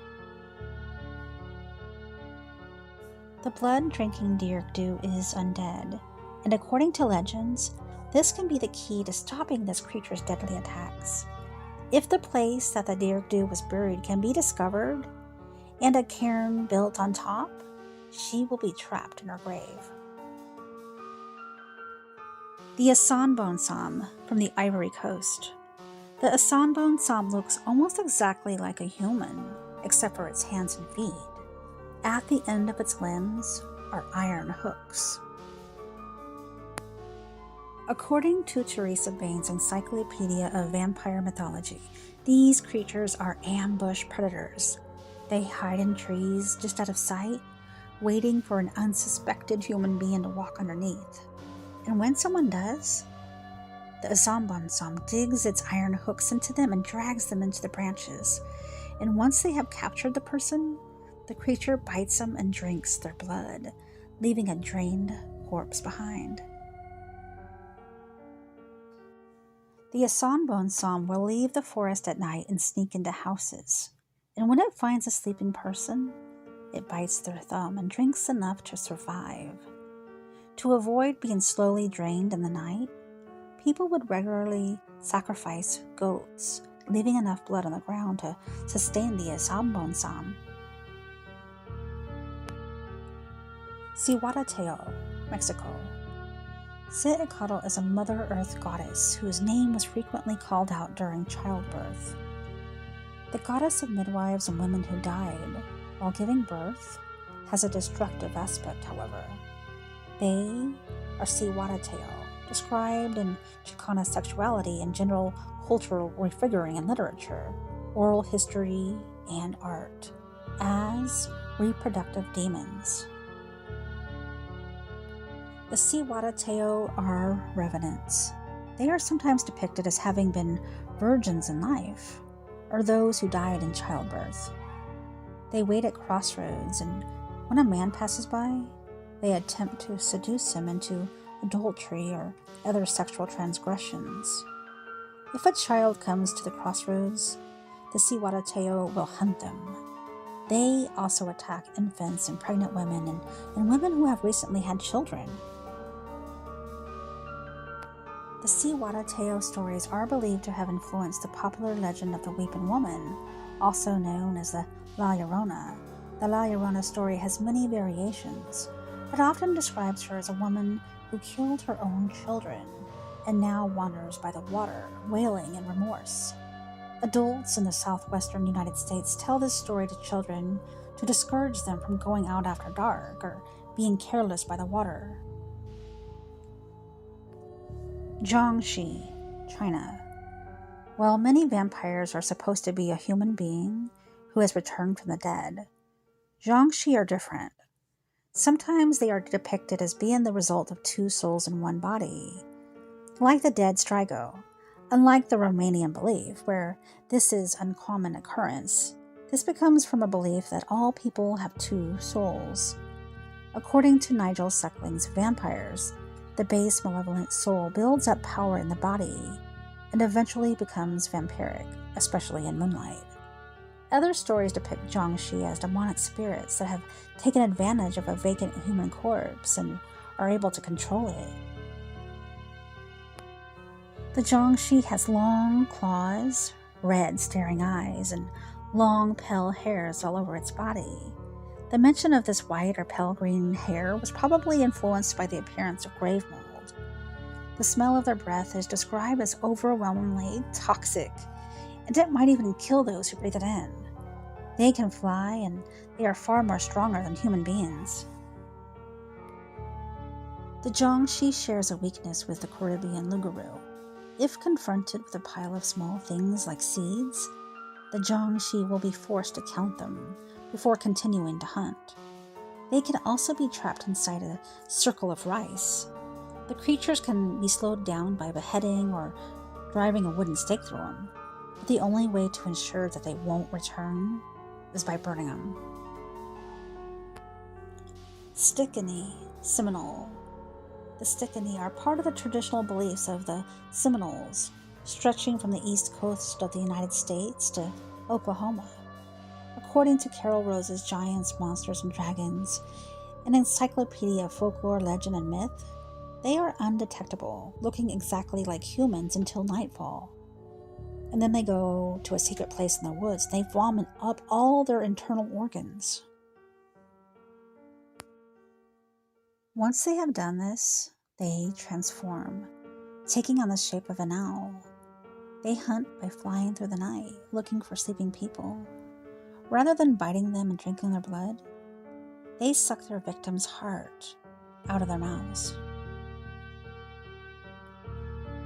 The blood-drinking Dyrgdu is undead, and according to legends, this can be the key to stopping this creature's deadly attacks. If the place that the Dyrgdu was buried can be discovered, and a cairn built on top, she will be trapped in her grave. The Asanbonsam from the Ivory Coast. The Asanbonsam looks almost exactly like a human, except for its hands and feet. At the end of its limbs are iron hooks. According to Teresa Baines' Encyclopedia of Vampire Mythology, these creatures are ambush predators. They hide in trees just out of sight, waiting for an unsuspected human being to walk underneath. And when someone does, the Asanbonsam digs its iron hooks into them and drags them into the branches. And once they have captured the person, the creature bites them and drinks their blood, leaving a drained corpse behind. The Asanbonsam will leave the forest at night and sneak into houses, and when it finds a sleeping person, it bites their thumb and drinks enough to survive. To avoid being slowly drained in the night, people would regularly sacrifice goats, leaving enough blood on the ground to sustain the Asanbonsam. Cihuatateo, Mexico. Cihuatl is a Mother Earth goddess whose name was frequently called out during childbirth. The goddess of midwives and women who died while giving birth has a destructive aspect, however. They are Cihuatateo, described in Chicana sexuality and general cultural refiguring in literature, oral history, and art as reproductive demons. The Cihuatateo are revenants. They are sometimes depicted as having been virgins in life, or those who died in childbirth. They wait at crossroads, and when a man passes by, they attempt to seduce him into adultery or other sexual transgressions. If a child comes to the crossroads, the Cihuatateo will hunt them. They also attack infants and pregnant women and women who have recently had children. The Cihuatateo stories are believed to have influenced the popular legend of the Weeping Woman, also known as the La Llorona, The La Llorona story has many variations, but often describes her as a woman who killed her own children and now wanders by the water, wailing in remorse. Adults in the southwestern United States tell this story to children to discourage them from going out after dark or being careless by the water. Jiangshi, China. While many vampires are supposed to be a human being who has returned from the dead, Jiangshi are different. Sometimes they are depicted as being the result of two souls in one body, like the dead Strigo. Unlike the Romanian belief, where this is an uncommon occurrence, this becomes from a belief that all people have two souls. According to Nigel Suckling's Vampires, the base malevolent soul builds up power in the body and eventually becomes vampiric, especially in moonlight. Other stories depict Jiangshi as demonic spirits that have taken advantage of a vacant human corpse and are able to control it. The Jiangshi has long claws, red staring eyes, and long pale hairs all over its body. The mention of this white or pale green hair was probably influenced by the appearance of grave mold. The smell of their breath is described as overwhelmingly toxic, and it might even kill those who breathe it in. They can fly, and they are far more stronger than human beings. The Jiangshi shares a weakness with the Caribbean Lugaru. If confronted with a pile of small things like seeds, the Jiangshi will be forced to count them before continuing to hunt. They can also be trapped inside a circle of rice. The creatures can be slowed down by beheading or driving a wooden stake through them, but the only way to ensure that they won't return is by burning them. Stickney, Seminole. The Stickney are part of the traditional beliefs of the Seminoles, stretching from the east coast of the United States to Oklahoma. According to Carol Rose's Giants, Monsters, and Dragons, an encyclopedia of folklore, legend, and myth, they are undetectable, looking exactly like humans until nightfall. And then they go to a secret place in the woods. They vomit up all their internal organs. Once they have done this, they transform, taking on the shape of an owl. They hunt by flying through the night, looking for sleeping people. Rather than biting them and drinking their blood, they suck their victim's heart out of their mouths.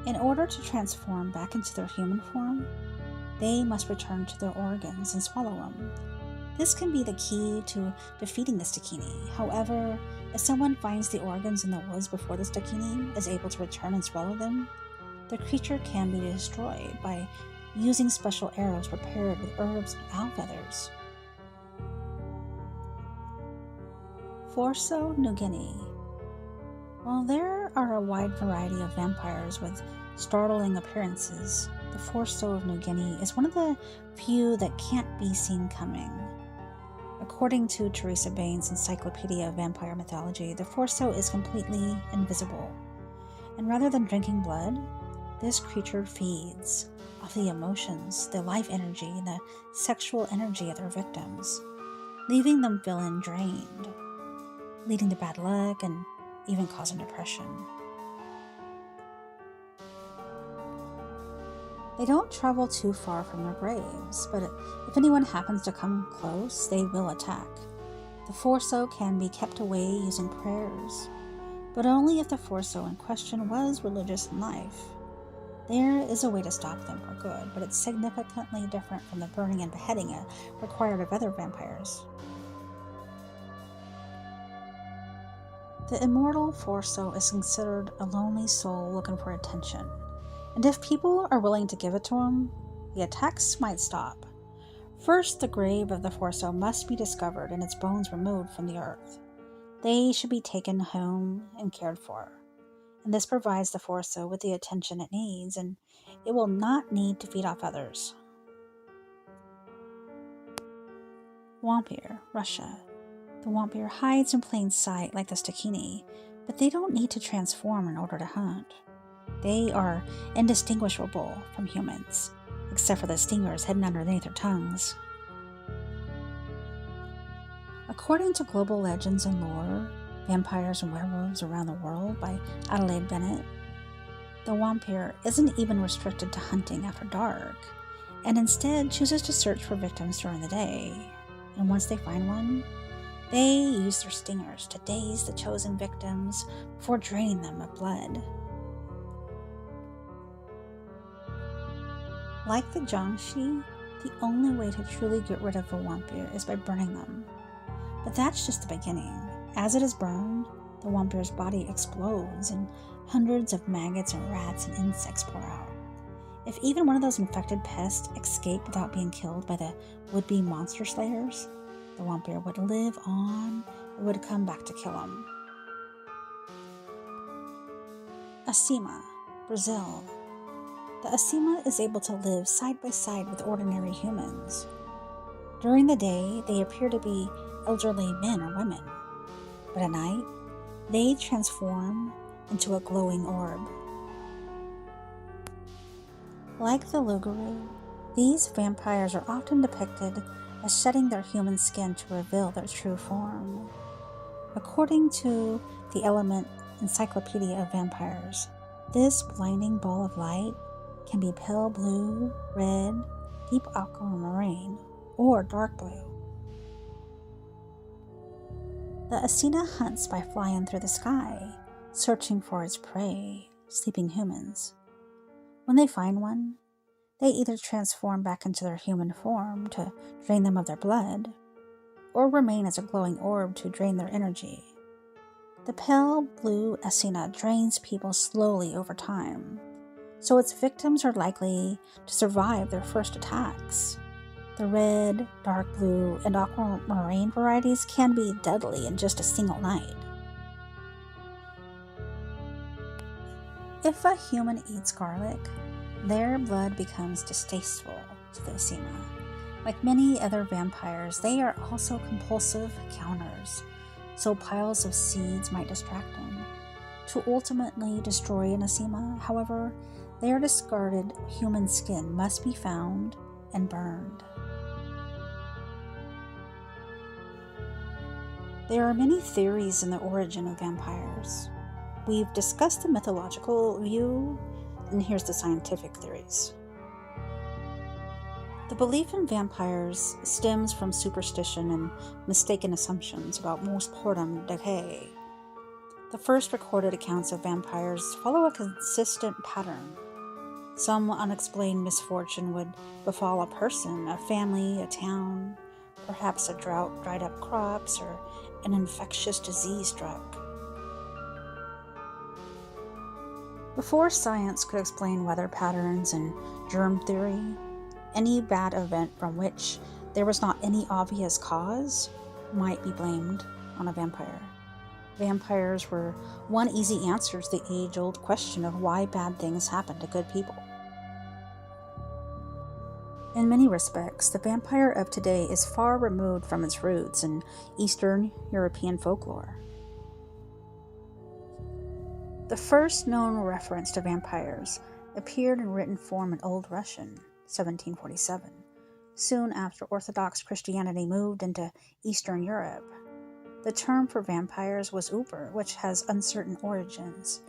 In order to transform back into their human form, they must return to their organs and swallow them. This can be the key to defeating the Stickini. However, if someone finds the organs in the woods before the Stickini is able to return and swallow them, the creature can be destroyed by using special arrows prepared with herbs and owl feathers. Forso, New Guinea. While there are a wide variety of vampires with startling appearances, the Forso of New Guinea is one of the few that can't be seen coming. According to Teresa Baines' Encyclopedia of Vampire Mythology, the Forso is completely invisible, and rather than drinking blood, this creature feeds off the emotions, the life energy, and the sexual energy of their victims, leaving them feeling drained, leading to bad luck and even causing depression. They don't travel too far from their graves, but if anyone happens to come close, they will attack. The Forso can be kept away using prayers, but only if the Forso in question was religious in life. There is a way to stop them for good, but it's significantly different from the burning and beheading required of other vampires. The immortal Forso is considered a lonely soul looking for attention, and if people are willing to give it to him, the attacks might stop. First, the grave of the Forso must be discovered and its bones removed from the earth. They should be taken home and cared for, and this provides the Forso with the attention it needs, and it will not need to feed off others. Vampire, Russia. The vampire hides in plain sight like the Stickini, but they don't need to transform in order to hunt. They are indistinguishable from humans, except for the stingers hidden underneath their tongues. According to Global Legends and Lore, Vampires and Werewolves Around the World by Adelaide Bennett, the vampire isn't even restricted to hunting after dark, and instead chooses to search for victims during the day. And once they find one, they use their stingers to daze the chosen victims before draining them of blood. Like the Jiangshi, the only way to truly get rid of a vampire is by burning them. But that's just the beginning. As it is burned, the vampire's body explodes and hundreds of maggots and rats and insects pour out. If even one of those infected pests escaped without being killed by the would-be monster slayers, the vampire would live on and would come back to kill him. Acima, Brazil. The Acima is able to live side by side with ordinary humans. During the day, they appear to be elderly men or women, but at night, they transform into a glowing orb. Like the Luguru, these vampires are often depicted as shedding their human skin to reveal their true form. According to the Element Encyclopedia of Vampires, this blinding ball of light can be pale blue, red, deep aquamarine, or dark blue. The Acina hunts by flying through the sky, searching for its prey, sleeping humans. When they find one, they either transform back into their human form to drain them of their blood, or remain as a glowing orb to drain their energy. The pale blue Acina drains people slowly over time, so its victims are likely to survive their first attacks. The red, dark blue, and aquamarine varieties can be deadly in just a single night. If a human eats garlic, their blood becomes distasteful to the Acima. Like many other vampires, they are also compulsive counters, so piles of seeds might distract them. To ultimately destroy an Acima, however, their discarded human skin must be found and burned. There are many theories in the origin of vampires. We've discussed the mythological view, and here's the scientific theories. The belief in vampires stems from superstition and mistaken assumptions about postmortem decay. The first recorded accounts of vampires follow a consistent pattern. Some unexplained misfortune would befall a person, a family, a town. Perhaps a drought dried up crops or an infectious disease struck. Before science could explain weather patterns and germ theory, any bad event from which there was not any obvious cause might be blamed on a vampire. Vampires were one easy answer to the age-old question of why bad things happen to good people. In many respects, the vampire of today is far removed from its roots in Eastern European folklore. The first known reference to vampires appeared in written form in Old Russian, 1747, soon after Orthodox Christianity moved into Eastern Europe. The term for vampires was Uber, which has uncertain origins,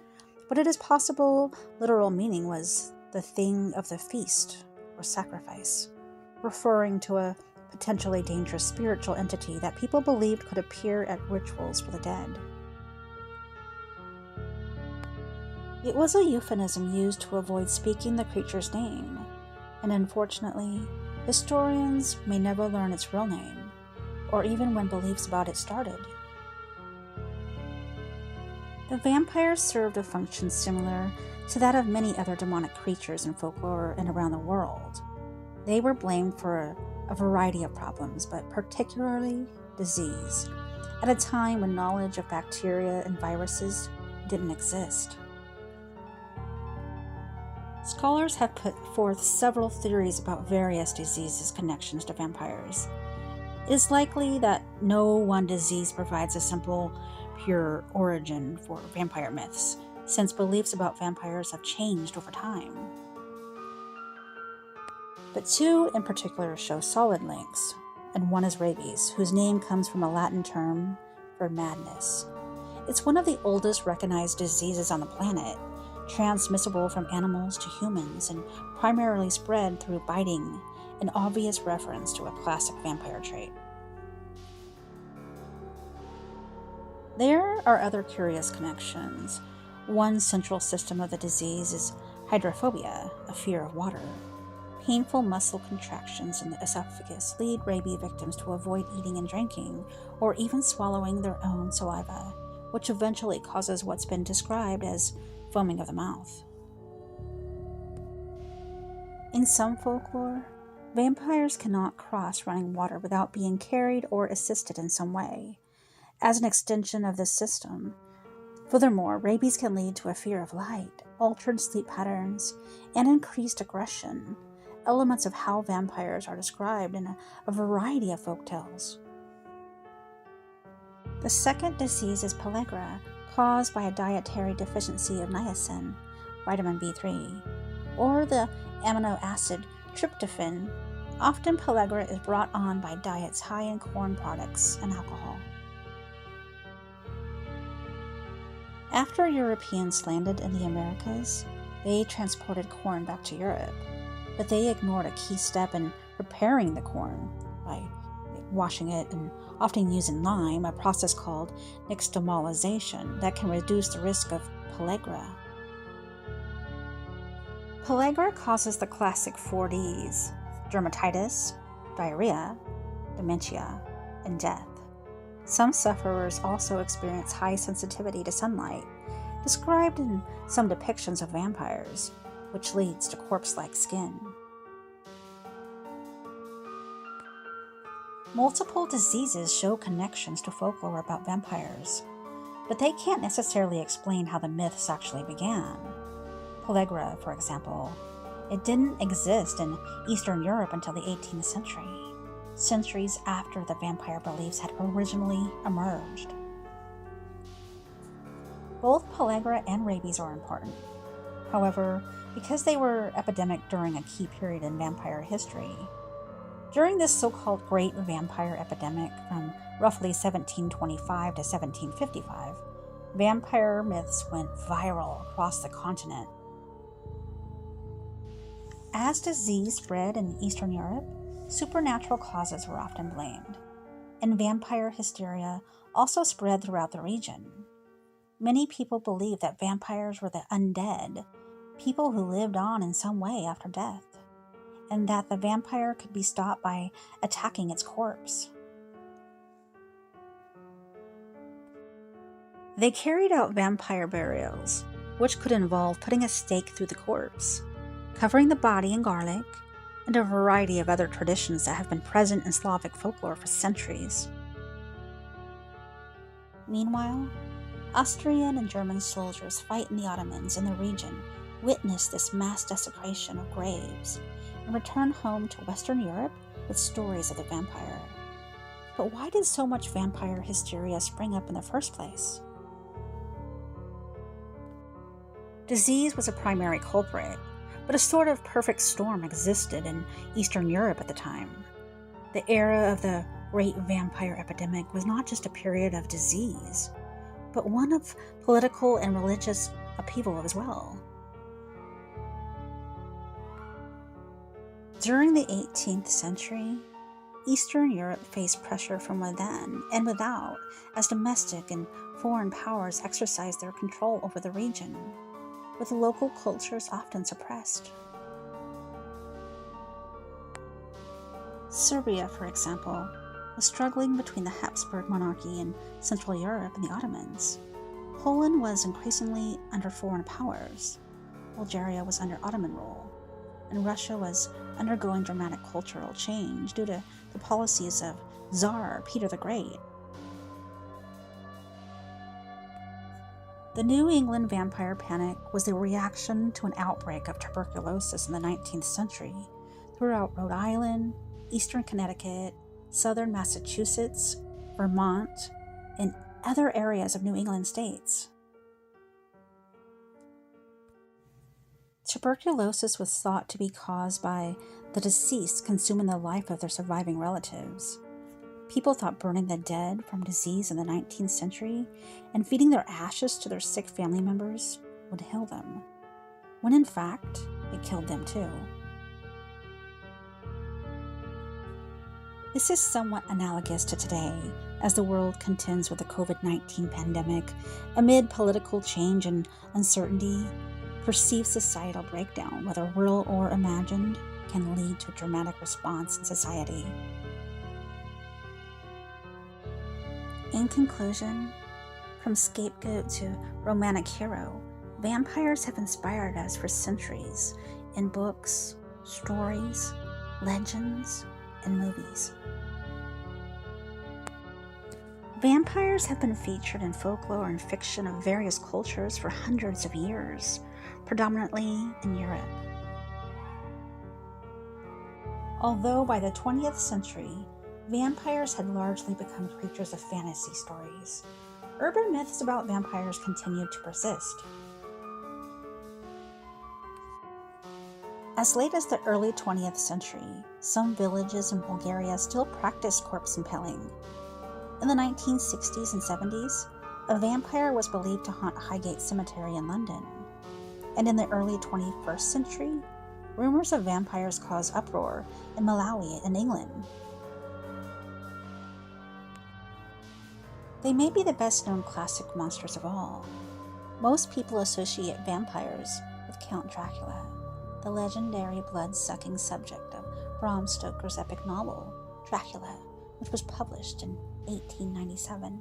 but it is possible literal meaning was the thing of the feast or sacrifice, referring to a potentially dangerous spiritual entity that people believed could appear at rituals for the dead. It was a euphemism used to avoid speaking the creature's name, and unfortunately, historians may never learn its real name, or even when beliefs about it started. The vampire served a function similar to that of many other demonic creatures in folklore and around the world. They were blamed for a variety of problems, but particularly disease, at a time when knowledge of bacteria and viruses didn't exist. Scholars have put forth several theories about various diseases' connections to vampires. It is likely that no one disease provides a simple, pure origin for vampire myths, since beliefs about vampires have changed over time. But two in particular show solid links. and one is rabies, whose name comes from a Latin term for madness. It's one of the oldest recognized diseases on the planet, transmissible from animals to humans and primarily spread through biting, an obvious reference to a classic vampire trait. There are other curious connections. One central symptom of the disease is hydrophobia, a fear of water. Painful muscle contractions in the esophagus lead rabies victims to avoid eating and drinking, or even swallowing their own saliva, which eventually causes what's been described as foaming of the mouth. In some folklore, vampires cannot cross running water without being carried or assisted in some way, as an extension of this system. Furthermore, rabies can lead to a fear of light, altered sleep patterns, and increased aggression, elements of how vampires are described in a variety of folktales. The second disease is pellagra, caused by a dietary deficiency of niacin, vitamin B3, or the amino acid tryptophan. Often pellagra is brought on by diets high in corn products and alcohol. After Europeans landed in the Americas, they transported corn back to Europe, but they ignored a key step in preparing the corn by washing it and often using lime, a process called nixtamalization that can reduce the risk of pellagra. Pellagra causes the classic 4 Ds: dermatitis, diarrhea, dementia, and death. Some sufferers also experience high sensitivity to sunlight, described in some depictions of vampires, which leads to corpse-like skin. Multiple diseases show connections to folklore about vampires, but they can't necessarily explain how the myths actually began. Pellagra, for example, it didn't exist in Eastern Europe until the 18th century, centuries after the vampire beliefs had originally emerged. Both pellagra and rabies are important. However, because they were epidemic during a key period in vampire history, during this so-called Great Vampire Epidemic from roughly 1725 to 1755, vampire myths went viral across the continent. As disease spread in Eastern Europe, supernatural causes were often blamed, and vampire hysteria also spread throughout the region. Many people believed that vampires were the undead, people who lived on in some way after death, and that the vampire could be stopped by attacking its corpse. They carried out vampire burials, which could involve putting a stake through the corpse, covering the body in garlic, and a variety of other traditions that have been present in Slavic folklore for centuries. Meanwhile, Austrian and German soldiers fighting the Ottomans in the region witnessed this mass desecration of graves and returned home to Western Europe with stories of the vampire. But why did so much vampire hysteria spring up in the first place? Disease was a primary culprit, but a sort of perfect storm existed in Eastern Europe at the time. The era of the Great Vampire Epidemic was not just a period of disease, but one of political and religious upheaval as well. During the 18th century, Eastern Europe faced pressure from within and without as domestic and foreign powers exercised their control over the region, with local cultures often suppressed. Serbia, for example, was struggling between the Habsburg monarchy in Central Europe and the Ottomans. Poland was increasingly under foreign powers. Bulgaria was under Ottoman rule, and Russia was undergoing dramatic cultural change due to the policies of Tsar Peter the Great. The New England vampire panic was the reaction to an outbreak of tuberculosis in the 19th century throughout Rhode Island, eastern Connecticut, southern Massachusetts, Vermont, and other areas of New England states. Tuberculosis was thought to be caused by the deceased consuming the life of their surviving relatives, People thought burning the dead from disease in the 19th century and feeding their ashes to their sick family members would heal them, when in fact, it killed them too. This is somewhat analogous to today, as the world contends with the COVID-19 pandemic. Amid political change and uncertainty, perceived societal breakdown, whether real or imagined, can lead to a dramatic response in society. In conclusion, from scapegoat to romantic hero, vampires have inspired us for centuries in books, stories, legends, and movies. Vampires have been featured in folklore and fiction of various cultures for hundreds of years, predominantly in Europe. Although by the 20th century, vampires had largely become creatures of fantasy stories, urban myths about vampires continued to persist. As late as the early 20th century, some villages in Bulgaria still practiced corpse impaling. In the 1960s and 70s, a vampire was believed to haunt Highgate Cemetery in London. And in the early 21st century, rumors of vampires caused uproar in Malawi in England. They may be the best-known classic monsters of all. Most people associate vampires with Count Dracula, the legendary blood-sucking subject of Bram Stoker's epic novel, Dracula, which was published in 1897.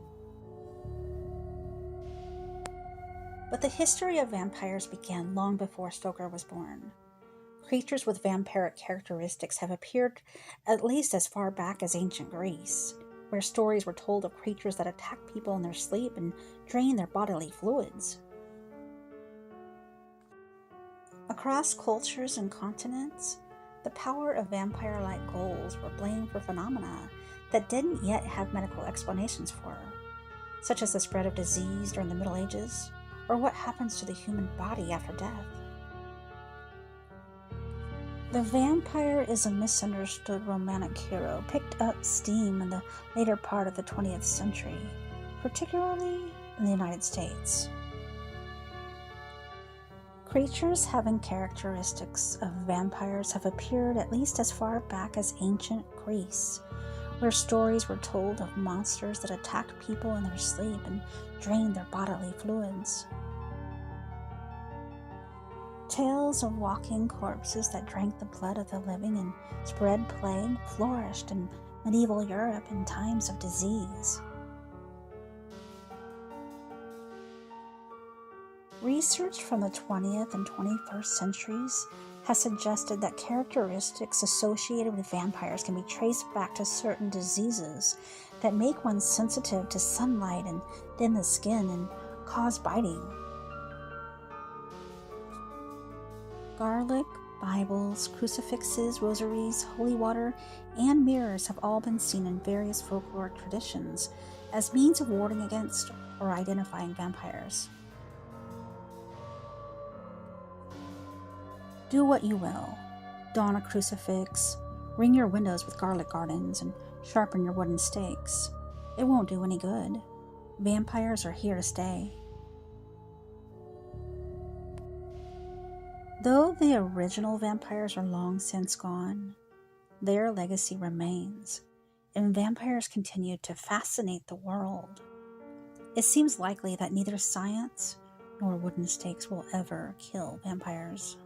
But the history of vampires began long before Stoker was born. Creatures with vampiric characteristics have appeared at least as far back as ancient Greece, where stories were told of creatures that attacked people in their sleep and drained their bodily fluids. Across cultures and continents, the power of vampire-like ghouls were blamed for phenomena that didn't yet have medical explanations for, such as the spread of disease during the Middle Ages, or what happens to the human body after death. The vampire is a misunderstood romantic hero, picked up steam in the later part of the 20th century, particularly in the United States. Creatures having characteristics of vampires have appeared at least as far back as ancient Greece, where stories were told of monsters that attacked people in their sleep and drained their bodily fluids. Tales of walking corpses that drank the blood of the living and spread plague flourished in medieval Europe in times of disease. Research from the 20th and 21st centuries has suggested that characteristics associated with vampires can be traced back to certain diseases that make one sensitive to sunlight and thin the skin and cause biting. Garlic, Bibles, crucifixes, rosaries, holy water, and mirrors have all been seen in various folkloric traditions as means of warding against or identifying vampires. Do what you will. Don a crucifix, ring your windows with garlic gardens, and sharpen your wooden stakes. It won't do any good. Vampires are here to stay. Though the original vampires are long since gone, their legacy remains, and vampires continue to fascinate the world. It seems likely that neither science nor wooden stakes will ever kill vampires.